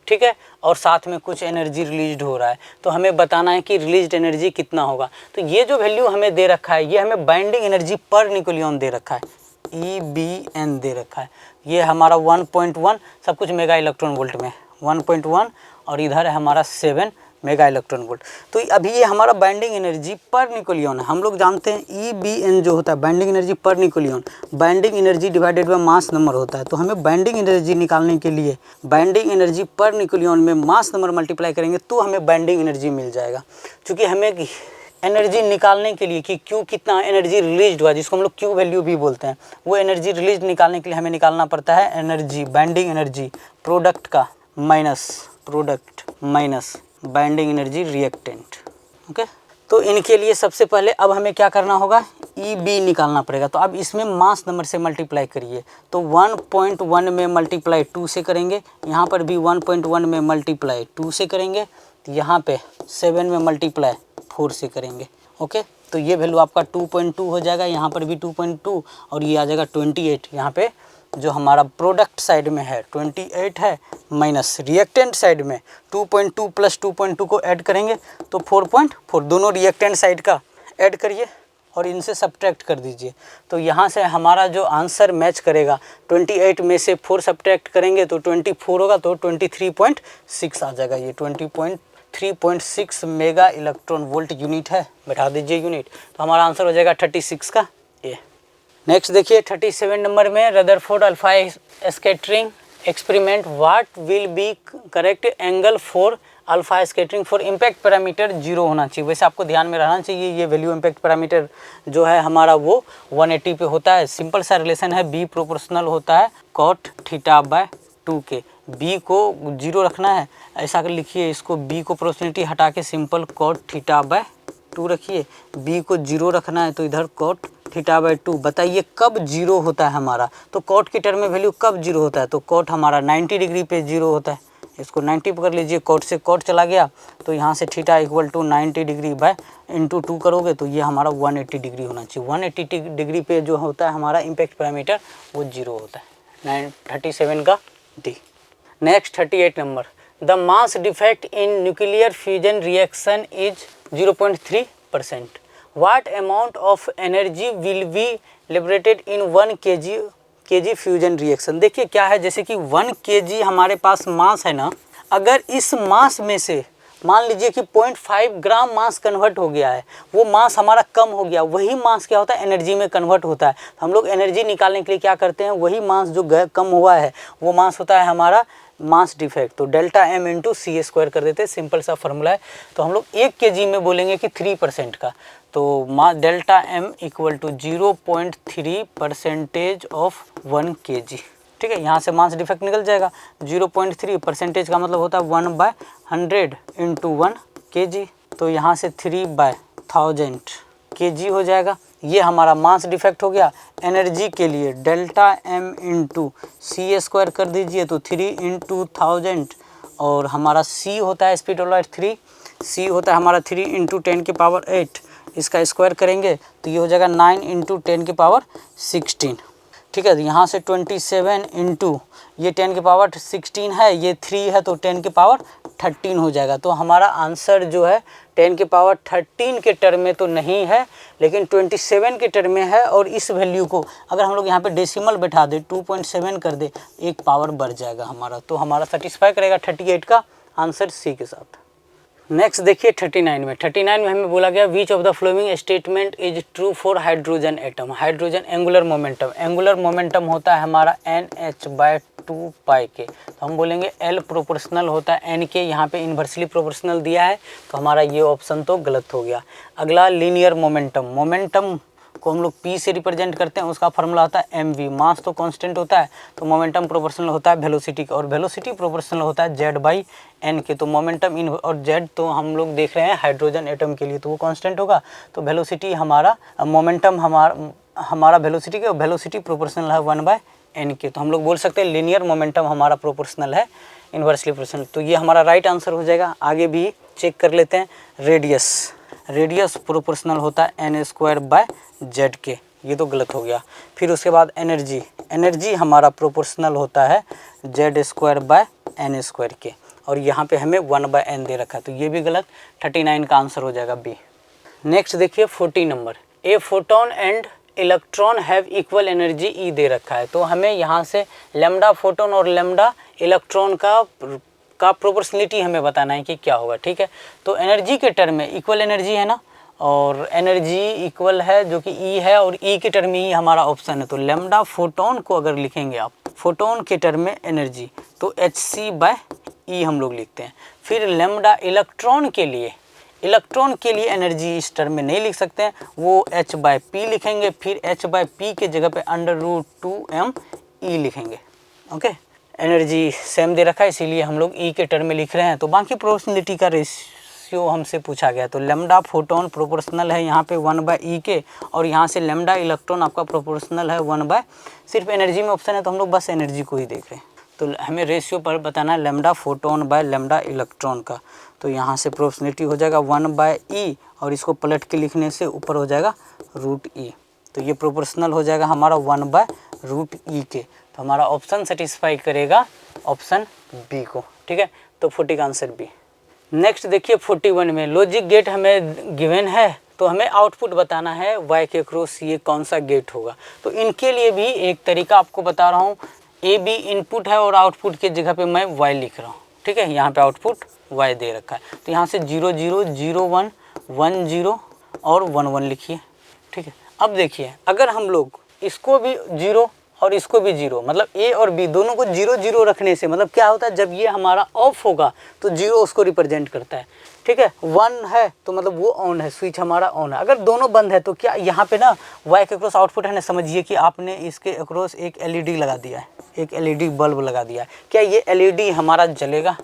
ठीक है। और साथ में कुछ एनर्जी रिलीज हो रहा है, तो हमें बताना है कि रिलीज एनर्जी कितना होगा। तो ये जो वैल्यू हमें दे रखा है ये हमें बाइंडिंग एनर्जी पर न्यूक्लियन दे रखा है, EBN दे रखा है। ये हमारा 1.1 सब कुछ मेगा इलेक्ट्रॉन वोल्ट में 1.1, और इधर है हमारा 7 मेगा इलेक्ट्रॉन वोल्ट। तो अभी ये हमारा बाइंडिंग एनर्जी पर न्यूक्लियन है। हम लोग जानते हैं EBN जो होता है binding energy per nucleon, binding energy divided by mass number होता है। तो हमें बाइंडिंग एनर्जी निकालने के लिए बाइंडिंग एनर्जी पर न्यूक्लियन में मास नंबर मल्टीप्लाई करेंगे तो हमें बाइंडिंग एनर्जी मिल जाएगा। चूँकि हमें एनर्जी निकालने के लिए कि क्यू कितना एनर्जी रिलीज हुआ, जिसको हम लोग क्यू वैल्यू भी बोलते हैं, वो एनर्जी रिलीज निकालने के लिए हमें निकालना पड़ता है एनर्जी बाइंडिंग एनर्जी प्रोडक्ट का minus binding energy reactant. Okay, तो इनके लिए सबसे पहले अब हमें क्या करना होगा, ई बी निकालना पड़ेगा। तो अब इसमें मास नंबर से मल्टीप्लाई करिए, तो 1.1 में मल्टीप्लाई 2 से करेंगे, यहाँ पर भी 1.1 में मल्टीप्लाई 2 से करेंगे, तो यहाँ पे 7 में मल्टीप्लाई 4 से करेंगे। ओके, तो ये वैल्यू आपका 2.2 हो जाएगा, यहाँ पर भी 2.2 और ये आ जाएगा 28। यहाँ पे जो हमारा प्रोडक्ट साइड में है 28 है, माइनस रिएक्टेंट साइड में 2.2 प्लस 2.2 को ऐड करेंगे तो 4.4, दोनों रिएक्टेंट साइड का ऐड करिए और इनसे सब्ट्रैक्ट कर दीजिए। तो यहाँ से हमारा जो आंसर मैच करेगा, 28 में से 4 सब्ट्रैक्ट करेंगे तो 24 होगा, तो 23.6 आ जाएगा। ये 23.6 मेगा इलेक्ट्रॉन वोल्ट यूनिट है, बैठा दीजिए यूनिट, तो हमारा आंसर हो जाएगा 36 का ए। नेक्स्ट देखिए 37 नंबर में, Rutherford alpha scattering experiment, what will be correct angle for alpha scattering for impact parameter 0 होना चाहिए। वैसे आपको ध्यान में रहना चाहिए, ये वैल्यू इम्पैक्ट पैरामीटर जो है हमारा वो 180 पे होता है। सिंपल सा रिलेशन है, बी प्रोपोर्शनल होता है कॉट थीटा बाय 2 के। बी को 0 रखना है, ऐसा कर लिखिए इसको, बी को प्रोपोर्शनलिटी हटा के सिंपल कॉट थीटा बाय 2 रखिए। बी को 0 रखना है तो इधर कॉट थीटा बाय 2। बताइए कब 0 होता है हमारा, तो कॉट की टर्म में वैल्यू कब 0 होता है, तो कॉट हमारा 90 डिग्री पे 0 होता है। इसको 90 पकड़ लीजिए, कॉट से कॉट चला गया तो यहाँ से theta equal to 90 degree by into 2 करोगे तो ये हमारा 180 डिग्री होना चाहिए। 180 डिग्री पे जो होता है हमारा इम्पैक्ट पैरामीटर वो 0 होता है। 37 का D. Next 38 number, the mass defect in nuclear fusion reaction is 0.3%। What amount of energy will be liberated in 1 kg fusion reaction. देखिए क्या है, जैसे कि 1 kg हमारे पास मास है ना, अगर इस मास में से मान लीजिए कि 0.5 ग्राम मास कन्वर्ट हो गया है, वो मास हमारा कम हो गया, वही मास क्या होता है एनर्जी में कन्वर्ट होता है। तो हम लोग एनर्जी निकालने के लिए क्या करते हैं, वही मास जो कम हुआ है वो मास होता है हमारा मास डिफेक्ट। तो डेल्टा एम इंटू सी स्क्वायर कर देते हैं, सिंपल सा फॉर्मूला है। तो हम लोग 1 kg में बोलेंगे कि 3% का, तो mass delta M equal to 0.3% of 1 kg। ठीक है, यहाँ से मास डिफेक्ट निकल जाएगा। 0.3% का मतलब होता है 1/100 इंटू 1 kg, तो यहाँ से 3/1000 kg हो जाएगा। ये हमारा मास डिफेक्ट हो गया। एनर्जी के लिए डेल्टा एम इंटू सी स्क्वायर कर दीजिए, तो 3 इंटू 1000 और हमारा सी होता है स्पीड ऑफ लाइट 3, सी होता है हमारा 3 इंटू 10 की पावर 8, इसका स्क्वायर करेंगे तो ये हो जाएगा 9 इंटू 10 की पावर 16। ठीक है, यहाँ से 27 इंटू ये 10 की पावर 16 है, ये 3 है तो 10 की पावर 13 हो जाएगा। तो हमारा आंसर जो है 10 की पावर 13 के टर्म में तो नहीं है, लेकिन 27 के टर्म में है। और इस वैल्यू को अगर हम लोग यहाँ पे डेसिमल बैठा दे, 2.7 कर दे, एक पावर बढ़ जाएगा हमारा। तो हमारा सेटिस्फाई करेगा 38 का आंसर सी के साथ। नेक्स्ट देखिए 39 में। 39 में हमें बोला गया which of the following statement is true for hydrogen atom. Hydrogen angular momentum, angular momentum होता है हमारा NH/2 पाई के। तो हम बोलेंगे L प्रोपोर्शनल होता है N के, यहाँ पे इन्वर्सली प्रोपोर्शनल दिया है तो हमारा ये ऑप्शन तो गलत हो गया। अगला लीनियर मोमेंटम, मोमेंटम को हम लोग P से रिप्रेजेंट करते हैं, उसका फार्मूला होता है mv। मास तो कांस्टेंट होता है तो मोमेंटम प्रोपोर्शनल होता है वेलोसिटी का, और वेलोसिटी प्रोपोर्शनल होता है z/n के। तो मोमेंटम इन और z तो हम लोग देख रहे हैं हाइड्रोजन एटम के लिए तो वो कांस्टेंट होगा, तो वेलोसिटी हमारा मोमेंटम हमारा वेलोसिटी के, वेलोसिटी प्रोपोर्शनल है 1/n के। तो हम लोग बोल सकते हैं लीनियर मोमेंटम हमारा प्रोपोर्शनल है इन्वर्सली प्रोपोर्शनल। तो ये हमारा राइट आंसर हो जाएगा। आगे भी चेक कर लेते हैं। रेडियस, रेडियस प्रोपोर्शनल होता है n² के, ये तो गलत हो गया। फिर उसके बाद एनर्जी, एनर्जी हमारा प्रोपोर्शनल होता है Z² के, और यहाँ पे हमें 1/n दे रखा है तो ये भी गलत। 39 का आंसर हो जाएगा बी। नेक्स्ट देखिए 40 number, a photon and electron have equal energy E दे रखा है। तो हमें यहाँ से लैम्डा फोटोन और लैम्डा इलेक्ट्रॉन का प्रोपोर्शनलिटी हमें बताना है कि क्या होगा। ठीक है, तो एनर्जी के टर्म में इक्वल एनर्जी है ना, और एनर्जी इक्वल है जो कि ई है, और ई के टर्म में ही हमारा ऑप्शन है। तो लैम्डा फोटोन को अगर लिखेंगे आप फोटोन के टर्म में एनर्जी तो hc/e हम लोग लिखते हैं। फिर लैम्डा इलेक्ट्रॉन के लिए, इलेक्ट्रॉन के लिए एनर्जी इस टर्म में नहीं लिख सकते हैं, वो h/p लिखेंगे। फिर h/p के जगह पे √2m/e लिखेंगे। ओके, एनर्जी सेम दे रखा है इसीलिए हम लोग ई के टर्म में लिख रहे हैं। तो बाकी प्रोपोर्शनलिटी का रेशियो रेशियो हमसे पूछा गया। तो लेमडा फोटोन प्रोपोर्शनल है यहाँ पे 1/e के, और यहाँ से लेमडा इलेक्ट्रॉन आपका प्रोपोर्शनल है 1/, सिर्फ एनर्जी में ऑप्शन है तो हम लोग बस एनर्जी को ही देख रहे हैं। तो हमें रेशियो पर बताना है lambda photon by lambda electron का। तो यहाँ से प्रोपोर्शनलिटी हो जाएगा 1/e, और इसको पलट के लिखने से ऊपर हो जाएगा √e। तो ये प्रोपोर्शनल हो जाएगा हमारा 1/√e के। तो हमारा ऑप्शन सेटिस्फाई करेगा ऑप्शन बी को, ठीक है। तो 40 का आंसर बी। नेक्स्ट देखिए 41 में लॉजिक गेट हमें गिवन है, तो हमें आउटपुट बताना है y के क्रॉस ये कौन सा गेट होगा। तो इनके लिए भी एक तरीका आपको बता रहा हूँ, ए बी इनपुट है और आउटपुट की जगह पे मैं y लिख रहा हूँ, ठीक है। यहाँ पे आउटपुट y दे रखा है, तो यहाँ से 0 0 0 1 1 0 और 1 1 लिखिए, ठीक है। अब देखिए अगर हम लोग इसको भी 0 और इसको भी 0, मतलब ए और बी दोनों को 0 0 रखने से मतलब क्या होता है, जब ये हमारा ऑफ होगा तो 0 उसको रिप्रेजेंट करता है, ठीक है। 1 है तो मतलब वो ऑन है, स्विच हमारा ऑन है। अगर दोनों बंद है तो क्या यहाँ पे ना y के अक्रॉस आउटपुट है ना, समझिए कि आपने इसके अक्रॉस एक LED लगा दिया है, एक LED बल्ब लगा दिया है। क्या ये LED हमारा जलेगा?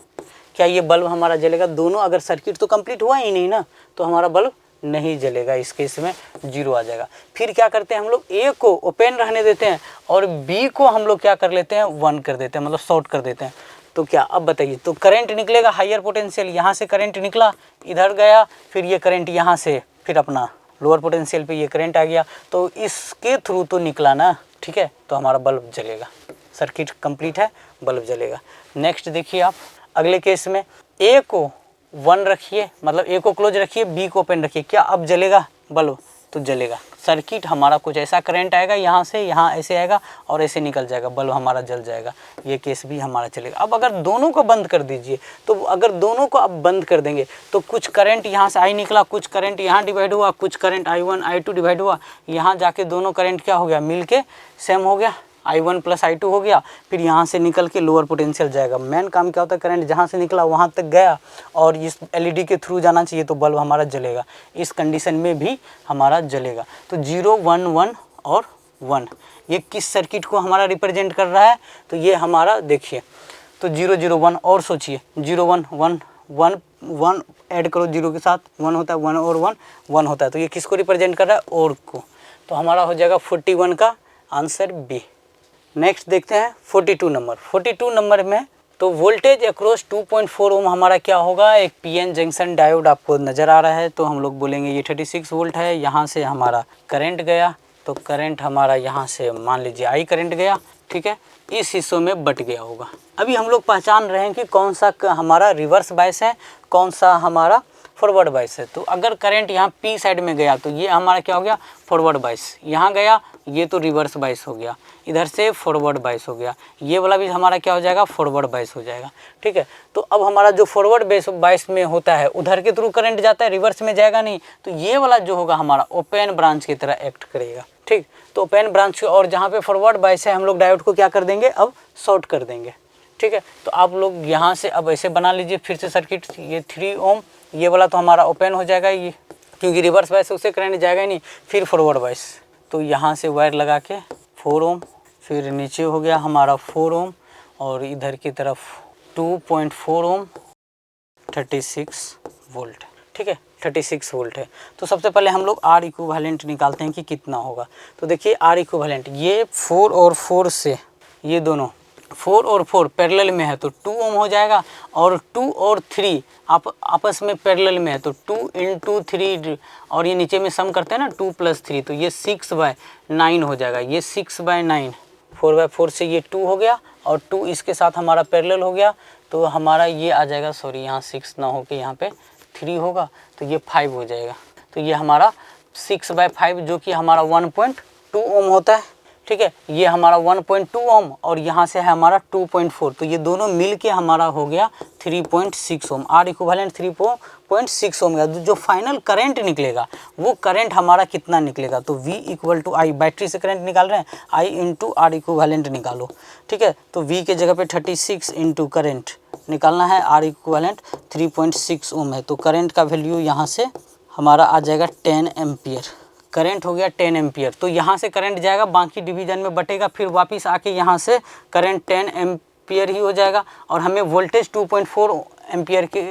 क्या ये बल्ब हमारा जलेगा? दोनों अगर सर्किट तो कंप्लीट हुआ ही नहीं ना, तो हमारा बल्ब नहीं जलेगा, इस केस में 0 आ जाएगा। फिर क्या करते हैं हम लोग, ए को ओपन रहने देते हैं और बी को हम लोग क्या कर लेते हैं 1 कर देते हैं, मतलब शॉर्ट कर देते हैं। तो क्या अब बताइए, तो करंट निकलेगा हायर पोटेंशियल, यहाँ से करंट निकला इधर गया, फिर ये करंट यहाँ से फिर अपना लोअर पोटेंशियल पे ये करंट आ गया, तो इसके थ्रू तो निकला ना, ठीक है। तो हमारा बल्ब जलेगा, सर्किट कंप्लीट है, बल्ब जलेगा। नेक्स्ट देखिए आप अगले केस में ए को 1 रखिए, मतलब ए को क्लोज रखिए, बी को ओपन रखिए, क्या अब जलेगा बल्ब? तो जलेगा। सर्किट हमारा कुछ ऐसा करंट आएगा, यहाँ से यहाँ ऐसे आएगा और ऐसे निकल जाएगा, बल्ब हमारा जल जाएगा, ये केस भी हमारा चलेगा। अब अगर दोनों को बंद कर दीजिए, तो अगर दोनों को अब बंद कर देंगे तो कुछ करंट यहाँ से आई निकला, कुछ करंट यहाँ डिवाइड हुआ, कुछ करंट I1 I2 डिवाइड हुआ, यहाँ जाके दोनों करंट क्या हो गया, मिल के सेम हो गया, I1 + I2 हो गया। फिर यहाँ से निकल के लोअर पोटेंशियल जाएगा। मेन काम क्या होता है, करंट जहाँ से निकला वहाँ तक गया और इस LED के थ्रू जाना चाहिए, तो बल्ब हमारा जलेगा। इस कंडीशन में भी हमारा जलेगा। तो 0 1 1 और 1 ये किस सर्किट को हमारा रिप्रेजेंट कर रहा है? तो ये हमारा देखिए, तो 0 0 1 और सोचिए, 0 1 1 1 1 ऐड करो 0 के साथ 1 होता है, 1 और 1 1 होता है, तो ये किसको रिप्रेजेंट कर रहा है, और को। तो हमारा हो जाएगा 41 का आंसर बी। नेक्स्ट देखते हैं 42 नंबर। 42 नंबर में तो वोल्टेज अक्रॉस 2.4 ओम हमारा क्या होगा, एक PN जंक्शन डायोड आपको नज़र आ रहा है, तो हम लोग बोलेंगे ये 36 वोल्ट है। यहाँ से हमारा करंट गया, तो करंट हमारा यहाँ से मान लीजिए I करंट गया, ठीक है, इस हिस्सों में बट गया होगा। अभी हम लोग पहचान रहे हैं कि कौन सा हमारा रिवर्स बायस है, कौन सा हमारा फॉरवर्ड बायस है। तो अगर करंट यहाँ P साइड में गया तो ये हमारा क्या हो गया, फॉरवर्ड बायस। यहाँ गया ये तो रिवर्स बायस हो गया, इधर से फॉरवर्ड बायस हो गया, ये वाला भी हमारा क्या हो जाएगा, फॉरवर्ड बायस हो जाएगा, ठीक है। तो अब हमारा जो फॉरवर्ड बायस में होता है उधर के थ्रू करंट जाता है, रिवर्स में जाएगा नहीं, तो ये वाला जो होगा हमारा ओपन ब्रांच की तरह एक्ट करेगा, ठीक। तो ओपन ब्रांच, और जहाँ पे फॉरवर्ड बायस है हम लोग डायोड को क्या कर देंगे, अब शॉर्ट कर देंगे, ठीक है। तो आप लोग यहाँ से अब ऐसे बना लीजिए फिर से सर्किट, ये 3 ओम ये वाला तो हमारा ओपन हो जाएगा, ये क्योंकि रिवर्स बायस उससे करंट जाएगा ही नहीं। फिर फॉरवर्ड बायस, तो यहाँ से वायर लगा के 4 ओम, फिर नीचे हो गया हमारा 4 ओम और इधर की तरफ 2.4 ओम, 36 वोल्ट, ठीक है, 36 वोल्ट है। तो सबसे पहले हम लोग R इक्विवेलेंट निकालते हैं कि कितना होगा। तो देखिए R इक्विवेलेंट, ये 4 और 4 से, ये दोनों 4 और 4 पैरेलल में है तो 2 ओम हो जाएगा, और 2 और 3 आप आपस में पैरेलल में है तो 2 × 3, और ये नीचे में सम करते हैं ना 2 + 3, तो ये 6/9 हो जाएगा। ये 6/9, 4/4 से ये 2 हो गया और 2 इसके साथ हमारा पैरेलल हो गया, तो हमारा ये आ जाएगा, सॉरी यहाँ 6 ना हो के यहाँ पे 3 होगा, तो ये 5 हो जाएगा। तो ये हमारा 6/5 जो कि हमारा 1.2 ओम होता है, ठीक है। ये हमारा 1.2 ओम और यहाँ से है हमारा 2.4, तो ये दोनों मिल के हमारा हो गया 3.6 ओम। R इक्विवेलेंट 3.6 ओम का जो फाइनल करंट निकलेगा वो करंट हमारा कितना निकलेगा, तो V = I, बैटरी से करंट निकाल रहे हैं, I × R इक्विवेलेंट निकालो, ठीक है। तो V के जगह पे 36 × करंट निकालना है, R इक्विवेलेंट 3.6 ओम है, तो करंट का वैल्यू यहाँ से हमारा आ जाएगा 10 एम्पियर। करंट हो गया 10 एम्पियर, तो यहाँ से करंट जाएगा, बाकी डिवीजन में बटेगा, फिर वापस आके यहाँ से करंट 10 एम्पियर ही हो जाएगा, और हमें वोल्टेज 2.4 एम्पियर के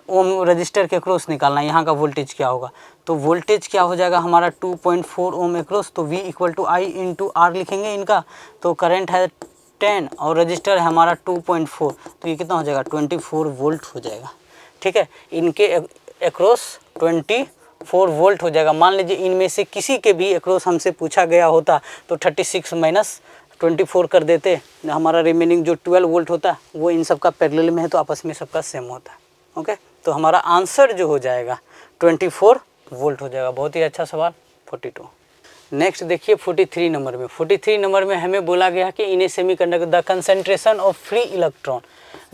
ओम रजिस्टर के अक्रॉस निकालना है, यहाँ का वोल्टेज क्या होगा। तो वोल्टेज क्या हो जाएगा हमारा 2.4 ओम अक्रॉस, तो V equal to I into R लिखेंगे इनका। तो करंट है 10 और रजिस्टर है हमारा 2.4, तो ये कितना हो जाएगा 24 वोल्ट हो जाएगा। ठीक है, इनके अक्रॉस 24 वोल्ट हो जाएगा। मान लीजिए इनमें से किसी के भी अक्रॉस हमसे पूछा गया होता तो 36 माइनस 24 कर देते, हमारा रिमेनिंग जो 12 वोल्ट होता वो इन सबका पैरेलल में है तो आपस में सबका सेम होता है। ओके, तो हमारा आंसर जो हो जाएगा 24 वोल्ट हो जाएगा। बहुत ही अच्छा सवाल 42। नेक्स्ट देखिए 43 नंबर में। 43 नंबर में हमें बोला गया कि in a semiconductor the concentration of free electron,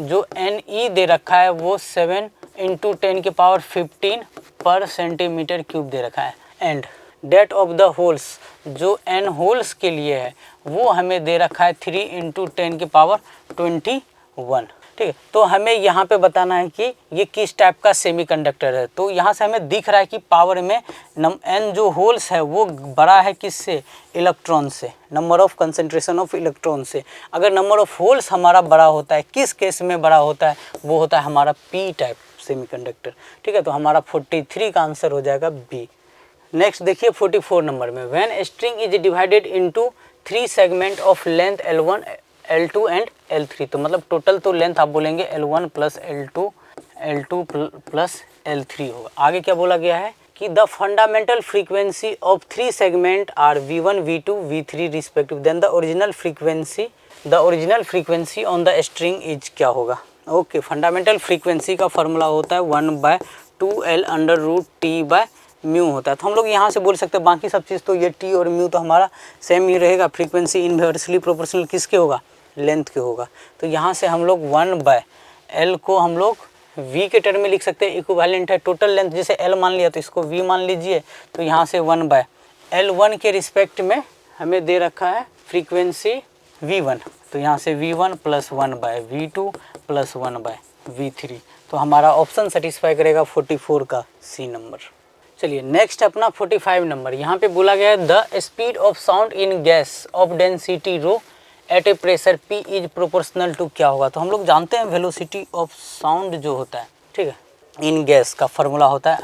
जो Ne दे रखा है वो 7 × 10⁻15 पर सेंटीमीटर क्यूब दे रखा है। And that of the holes, जो n होल्स के लिए है वो हमें दे रखा है 3 × 10⁻21। ठीक है, तो हमें यहाँ पे बताना है कि ये किस टाइप का सेमीकंडक्टर है। तो यहाँ से हमें दिख रहा है कि पावर में n जो होल्स है वो बड़ा है किससे, इलेक्ट्रॉन से, number of concentration of electron से। अगर नंबर ऑफ होल्स हमारा बड़ा होता है, किस केस में बड़ा होता है, वो होता है हमारा p टाइप सेमीकंडक्टर। ठीक है, तो हमारा 43 का आंसर हो जाएगा B। नेक्स्ट देखिए 44 नंबर में। When string is divided into 3 segment of length L1, L2 and L3, तो मतलब टोटल तो लेंथ आप बोलेंगे L1 plus L2 plus L3 होगा। आगे क्या बोला गया है कि the fundamental frequency of 3 segment are V1, V2, V3 respective, then the original frequency on the string is क्या होगा। ओके, फंडामेंटल फ्रीक्वेंसी का फॉर्मूला होता है 1/2L√T/μ होता है। तो हम लोग यहाँ से बोल सकते हैं, बाकी सब चीज़ तो ये T और म्यू तो हमारा सेम ही रहेगा। फ्रीक्वेंसी इन्वर्सली प्रोपोर्शनल किसके होगा, लेंथ के होगा। तो यहाँ से हम लोग 1/L को हम लोग V के टर्म में लिख सकते हैं, इक्विवेलेंट है टोटल लेंथ, जैसे L मान लिया तो इसको V मान लीजिए। तो यहाँ से 1/L1 के रिस्पेक्ट में हमें दे रखा है फ्रीक्वेंसी V1, तो यहाँ से V1 plus 1/V2 plus 1/V3। तो हमारा ऑप्शन सेटिस्फाई करेगा 44 का C नंबर। चलिए नेक्स्ट अपना 45 नंबर। यहाँ पे बोला गया है the speed of sound in gas of density rho at a pressure P is proportional to क्या होगा। तो हम लोग जानते हैं वेलोसिटी ऑफ साउंड जो होता है, ठीक है, इन गैस का फॉर्मूला होता है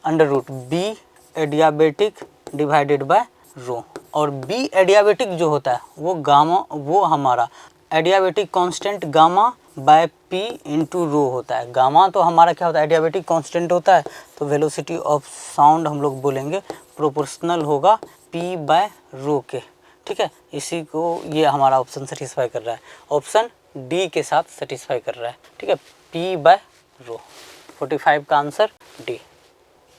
under root B adiabatic divided by rho. और B एडियाबेटिक जो होता है वो हमारा adiabatic constant gamma by P into rho होता है। गामा तो हमारा क्या होता है, एडियाबेटिक कांस्टेंट होता है। तो वेलोसिटी ऑफ साउंड हम लोग बोलेंगे प्रोपोर्शनल होगा P बाय रो के। ठीक है, इसी को ये हमारा ऑप्शन सेटिस्फाई कर रहा है, ऑप्शन डी के साथ सेटिस्फाई कर रहा है। ठीक है, P बाय रो। 45 का आंसर डी।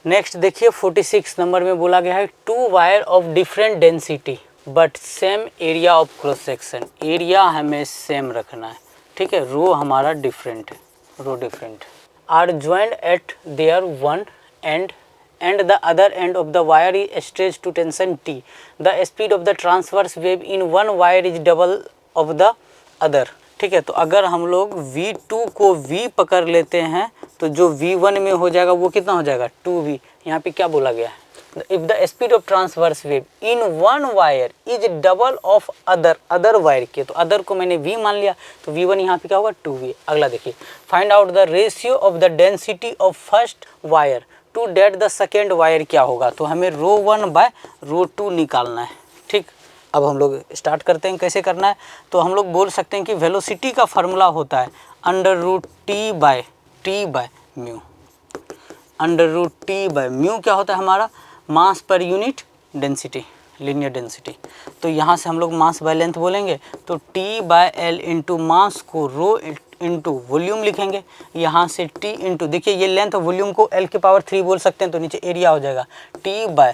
नेक्स्ट देखिए 46 नंबर में बोला गया है 2 wire of different density but same area of cross section. Area हमें सेम रखना है, ठीक है, रो हमारा डिफरेंट है, rho different are joined at their one end the other end of the wire is stretch to tension T। The speed of the transverse wave in one wire is double of the other. ठीक है, तो अगर हम लोग V2 को V पकड़ लेते हैं तो जो V1 में हो जाएगा वो कितना हो जाएगा 2V। यहाँ पे क्या बोला गया है, if the speed of transverse wave in one wire is double of other wire के, तो अदर को मैंने V मान लिया तो V1 यहाँ पे क्या होगा 2V। अगला देखिए find out the ratio of the density of first wire to that the second wire क्या होगा। तो हमें ρ1 बाय ρ2 निकालना है। ठीक, अब हम लोग स्टार्ट करते हैं कैसे करना है। तो हम लोग बोल सकते हैं कि वेलोसिटी का फार्मूला होता है √T by mu. √T by mu क्या होता है हमारा, मास per unit density, linear density. तो यहाँ से हम लोग मास बाय लेंथ बोलेंगे तो T/L इंटू मास को रो इंटू वॉल्यूम लिखेंगे। यहाँ से T इंटू, देखिए ये लेंथ वॉल्यूम को L⁻³ बोल सकते हैं, तो नीचे एरिया हो जाएगा T/ρA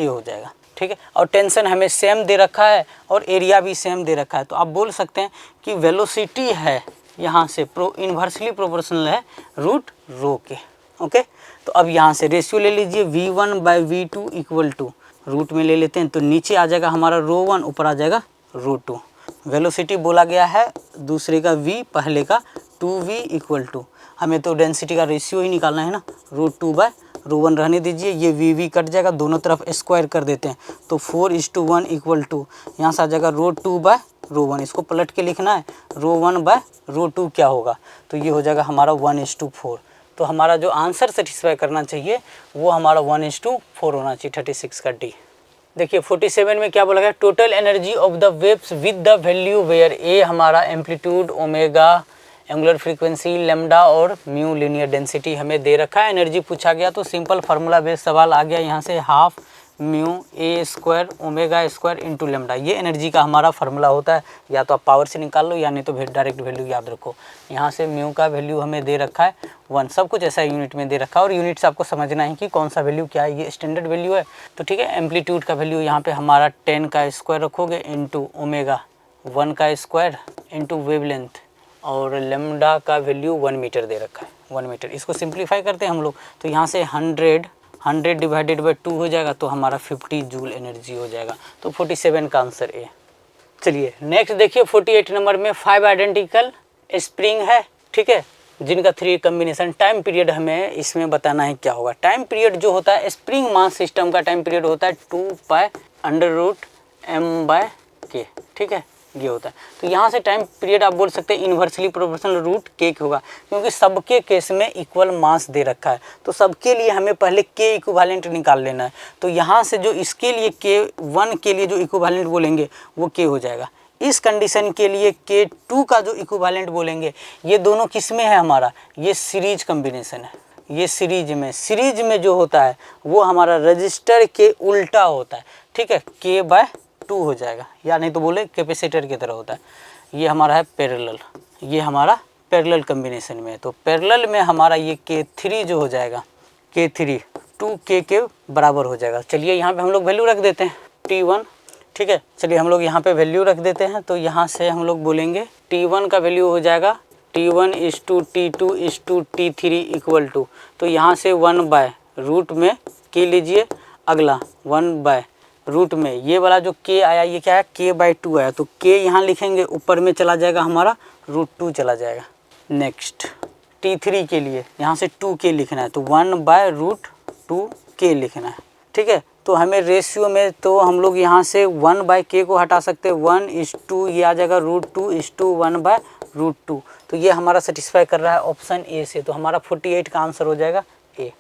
हो जाएगा। ठीक है, और टेंशन हमें सेम दे रखा है और एरिया भी सेम दे रखा है। तो आप बोल सकते हैं कि वेलोसिटी है यहाँ से इन्वर्सली प्रोपोर्शनल है √ρ के। ओके, तो अब यहाँ से रेशियो ले लीजिए V1/V2 इक्वल टू रूट में ले लेते हैं, तो नीचे आ जाएगा हमारा ρ1, ऊपर आ जाएगा ρ2। वेलोसिटी बोला गया है दूसरे का V, पहले का 2V इक्वल टू, हमें तो डेंसिटी का रेशियो ही निकालना है ना, √2/ρ1 रहने दीजिए, ये V कट जाएगा, दोनों तरफ स्क्वायर कर देते हैं तो 4:1 इक्वल टू, यहाँ से आ जाएगा ρ2/ρ1। इसको पलट के लिखना है, ρ1/ρ2 क्या होगा, तो ये हो जाएगा हमारा 1:4। तो हमारा जो आंसर सेटिस्फाई करना चाहिए वो हमारा 1:4 होना चाहिए 36 का डी। देखिए 47 में क्या बोला गया, total energy of the waves with the value where A हमारा amplitude, omega, angular frequency, lambda और म्यू लीनियर डेंसिटी हमें दे रखा है। एनर्जी पूछा गया तो सिंपल फार्मूला बेस्ड सवाल आ गया यहाँ से, half mu A square omega square into lambda. ये एनर्जी का हमारा फार्मूला होता है, या तो आप पावर से निकाल लो या नहीं तो डायरेक्ट वैल्यू याद रखो। यहाँ से म्यू का वैल्यू हमें दे रखा है 1, सब कुछ ऐसा यूनिट में दे रखा है और यूनिट से आपको समझना है कि कौन सा वैल्यू क्या है। ये स्टैंडर्ड वैल्यू है तो ठीक है। एम्पलीट्यूड का वैल्यू यहाँ पे हमारा 10 का स्क्वायर रखोगे इंटू ओमेगा 1 का स्क्वायर इंटू वेवलेंथ, और लेमडा का वैल्यू 1 मीटर दे रखा है 1 मीटर। इसको सिंप्लीफाई करते हैं हम लोग तो यहाँ से 100 डिवाइडेड बाई 2 हो जाएगा तो हमारा 50 जूल एनर्जी हो जाएगा। तो 47 का आंसर ए। चलिए नेक्स्ट देखिए 48 नंबर में 5 आइडेंटिकल स्प्रिंग है, ठीक है, जिनका 3 कम्बिनेशन। टाइम पीरियड हमें इसमें बताना है क्या होगा। टाइम पीरियड जो होता है स्प्रिंग मास सिस्टम का टाइम पीरियड होता है 2π√m/k, ठीक है, ये होता है। तो यहाँ से टाइम पीरियड आप बोल सकते हैं इन्वर्सली प्रोपोर्शनल रूट के होगा, क्योंकि सबके केस में इक्वल मास दे रखा है तो सबके लिए हमें पहले के इक्विवेलेंट निकाल लेना है। तो यहाँ से जो इसके लिए K1 के लिए जो इक्विवेलेंट बोलेंगे वो के हो जाएगा। इस कंडीशन के लिए K2 का जो इक्विवेलेंट बोलेंगे, ये दोनों किस में है हमारा, ये सीरीज कम्बिनेशन है। ये सीरीज में जो होता है वो हमारा रजिस्टर के उल्टा होता है, ठीक है, K/2 हो जाएगा, या नहीं तो बोले कैपेसिटर की तरह होता है। ये हमारा है पैरेलल, ये हमारा पैरेलल कम्बिनेशन में है। तो पैरेलल में हमारा ये K3 जो हो जाएगा, K3 2K के बराबर हो जाएगा। चलिए यहाँ पे हम लोग वैल्यू रख देते हैं T1, ठीक है। चलिए हम लोग यहाँ पे वैल्यू रख देते हैं तो यहाँ से हम लोग बोलेंगे T1 का वैल्यू हो जाएगा T1:T2:T3 इक्वल टू, तो यहाँ से 1/रूट में के लीजिए, अगला 1/रूट में ये वाला जो K आया ये क्या है K/2 आया, तो K यहाँ लिखेंगे, ऊपर में चला जाएगा हमारा √2 चला जाएगा। नेक्स्ट T3 के लिए यहाँ से 2K लिखना है तो 1/√2K लिखना है, ठीक है। तो हमें रेशियो में तो हम लोग यहाँ से 1/K को हटा सकते हैं, 1:2 ये आ जाएगा √2:1/√2। तो ये हमारा सेटिस्फाई कर रहा है ऑप्शन ए से, तो हमारा 48 का आंसर हो जाएगा ए।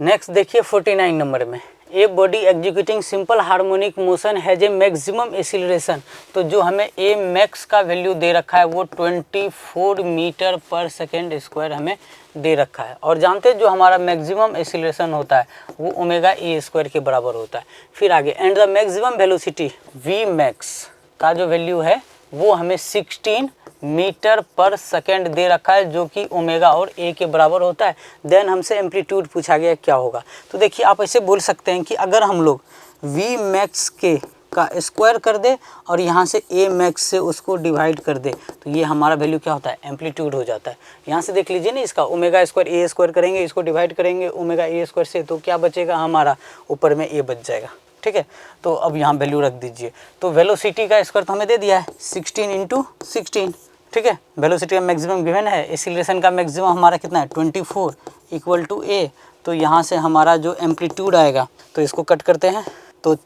नेक्स्ट देखिए 49 नंबर में, a body executing simple harmonic motion has a maximum acceleration. तो जो हमें ए मैक्स का वैल्यू दे रखा है वो 24 मीटर पर सेकेंड स्क्वायर हमें दे रखा है, और जानते हैं जो हमारा मैक्सिमम एक्सीलरेशन होता है वो ओमेगा ए स्क्वायर के बराबर होता है। फिर आगे and the maximum velocity v max का जो वैल्यू है वो हमें 16 मीटर पर सेकेंड दे रखा है, जो कि ओमेगा और ए के बराबर होता है। देन हमसे एम्पलीट्यूड पूछा गया क्या होगा। तो देखिए आप ऐसे बोल सकते हैं कि अगर हम लोग वी मैक्स के का स्क्वायर कर दे और यहाँ से ए मैक्स से उसको डिवाइड कर दे तो ये हमारा वैल्यू क्या होता है, एम्पलीट्यूड हो जाता है। यहाँ से देख लीजिए ना, इसका ओमेगा स्क्वायर ए स्क्वायर करेंगे, इसको डिवाइड करेंगे ओमेगा ए स्क्वायर से, तो क्या बचेगा हमारा, ऊपर में ए बच जाएगा, ठीक है। तो अब यहाँ वैल्यू रख दीजिए। तो वेलोसिटी का स्क्वायर तो हमें दे दिया है 16 × 16, ठीक है। वेलोसिटी का मैक्सिमम गिवन है, एक्सीलरेशन का मैक्सिमम हमारा कितना है 24 इक्वल टू ए। तो यहाँ से हमारा जो एम्पलीट्यूड आएगा तो इसको कट करते हैं, तो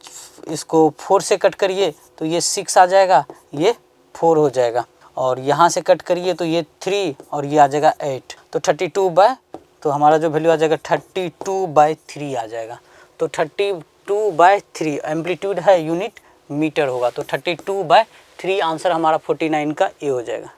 इसको 4 से कट करिए तो ये 6 आ जाएगा, ये 4 हो जाएगा, और यहाँ से कट करिए तो ये 3 और ये आ जाएगा 8। तो 32 तो हमारा जो वैल्यू आ जाएगा 32/3 आ जाएगा। तो 32/3 एम्पलीट्यूड है, यूनिट मीटर होगा, तो 32/3 आंसर हमारा 49 का ए हो जाएगा।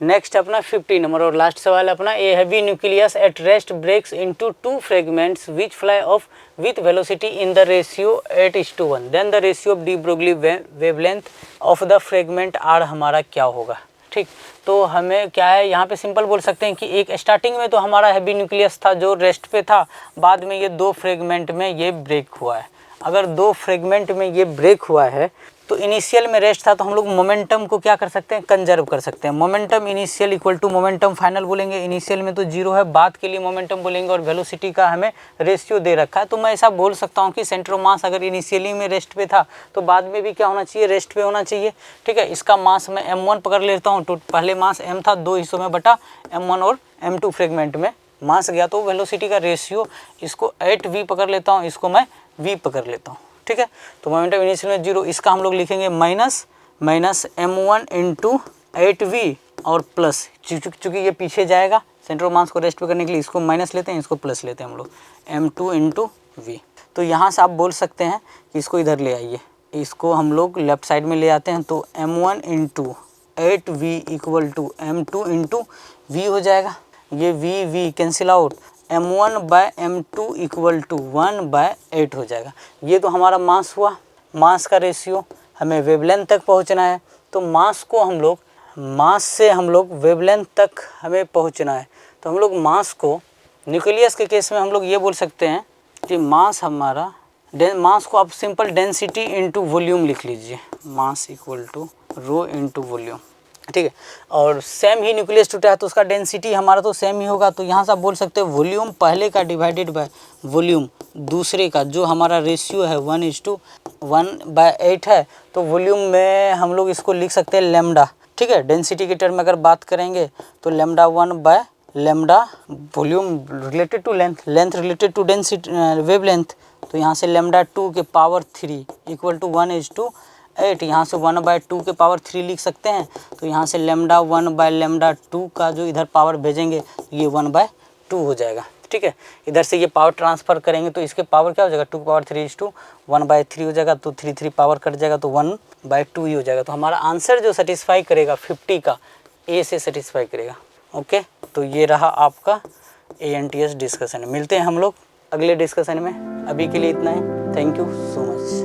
नेक्स्ट अपना 50 नंबर और लास्ट सवाल अपना, a heavy nucleus at rest breaks into 2 fragments which fly off with velocity in the ratio 8:1, then the ratio of de Broglie wavelength of the fragment are हमारा क्या होगा, ठीक। तो हमें क्या है यहाँ पे सिंपल बोल सकते हैं कि एक स्टार्टिंग में तो हमारा हैवी न्यूक्लियस था जो रेस्ट पे था, बाद में ये 2 फ्रेगमेंट में ये ब्रेक हुआ है। अगर 2 फ्रेगमेंट में ये ब्रेक हुआ है तो इनिशियल में रेस्ट था, तो हम लोग मोमेंटम को क्या कर सकते हैं, कंजर्व कर सकते हैं। Momentum initial equal to momentum final बोलेंगे, इनिशियल में तो 0 है, बाद के लिए मोमेंटम बोलेंगे, और वेलोसिटी का हमें रेशियो दे रखा है। तो मैं ऐसा बोल सकता हूँ कि सेंटर ऑफ मास अगर इनिशियली में रेस्ट पे था तो बाद में भी क्या होना चाहिए, रेस्ट पे होना चाहिए, ठीक है। इसका मास मैं m1 पकड़ लेता हूँ, तो पहले मास m था, 2 हिस्सों में बटा, m1 और m2 फ्रेगमेंट में मास गया, तो वेलोसिटी का रेशियो इसको 8v पकड़ लेता हूँ, इसको मैं v पकड़ लेता हूँ, ठीक है। तो मोमेंटम इनिशियल में 0, इसका हम लोग लिखेंगे माइनस m1 × 8v और प्लस, चूँकि ये पीछे जाएगा सेंटर ऑफ मास को रेस्ट पे करने के लिए इसको माइनस लेते हैं, इसको प्लस लेते हैं हम लोग, m2 इंटू वी। तो यहाँ से आप बोल सकते हैं कि इसको इधर ले आइए, इसको हम लोग लेफ्ट साइड में ले आते हैं, तो m1 into 8v equal to m2 into v हो जाएगा। ये v cancel out, m1 by m2 equal to 1/8 हो जाएगा। ये तो हमारा मास हुआ, मास का रेशियो। हमें वेवलेंथ तक पहुंचना है, तो मास से हम लोग वेवलेंथ तक हमें पहुंचना है, तो हम लोग मास को न्यूक्लियस के केस में हम लोग ये बोल सकते हैं कि मास हमारा, मास को आप सिंपल डेंसिटी इंटू वॉल्यूम लिख लीजिए, mass equal to rho into volume, ठीक है। और सेम ही न्यूक्लियस टूटा है तो उसका डेंसिटी हमारा तो सेम ही होगा, तो यहाँ से आप बोल सकते हैं वॉल्यूम पहले का डिवाइडेड बाय वॉल्यूम दूसरे का, जो हमारा रेशियो है 1:1/8 है, तो वॉल्यूम में हम लोग इसको लिख सकते हैं लैम्डा, ठीक है। डेंसिटी के टर्म में अगर बात करेंगे तो lambda 1/λ, volume related to length, length related to density wavelength, तो यहाँ से लैम्डा 2 के पावर 3 इक्वल टू 1:8, यहाँ से 1/2 के पावर 3 लिख सकते हैं, तो यहाँ से लैम्डा 1/λ2 का जो इधर पावर भेजेंगे ये 1/2 हो जाएगा, ठीक है। इधर से ये पावर ट्रांसफ़र करेंगे तो इसके पावर क्या हो जाएगा, 2 की पावर 3:1/3 हो जाएगा, तो 3 पावर कट जाएगा तो 1/2 ही हो जाएगा। तो हमारा आंसर जो सेटिस्फाई करेगा 50 का, ए से सेटिस्फाई करेगा। ओके, तो ये रहा आपका ANTS डिस्कशन। मिलते हैं हम लोग अगले डिस्कशन में, अभी के लिए इतना ही। Thank you so much.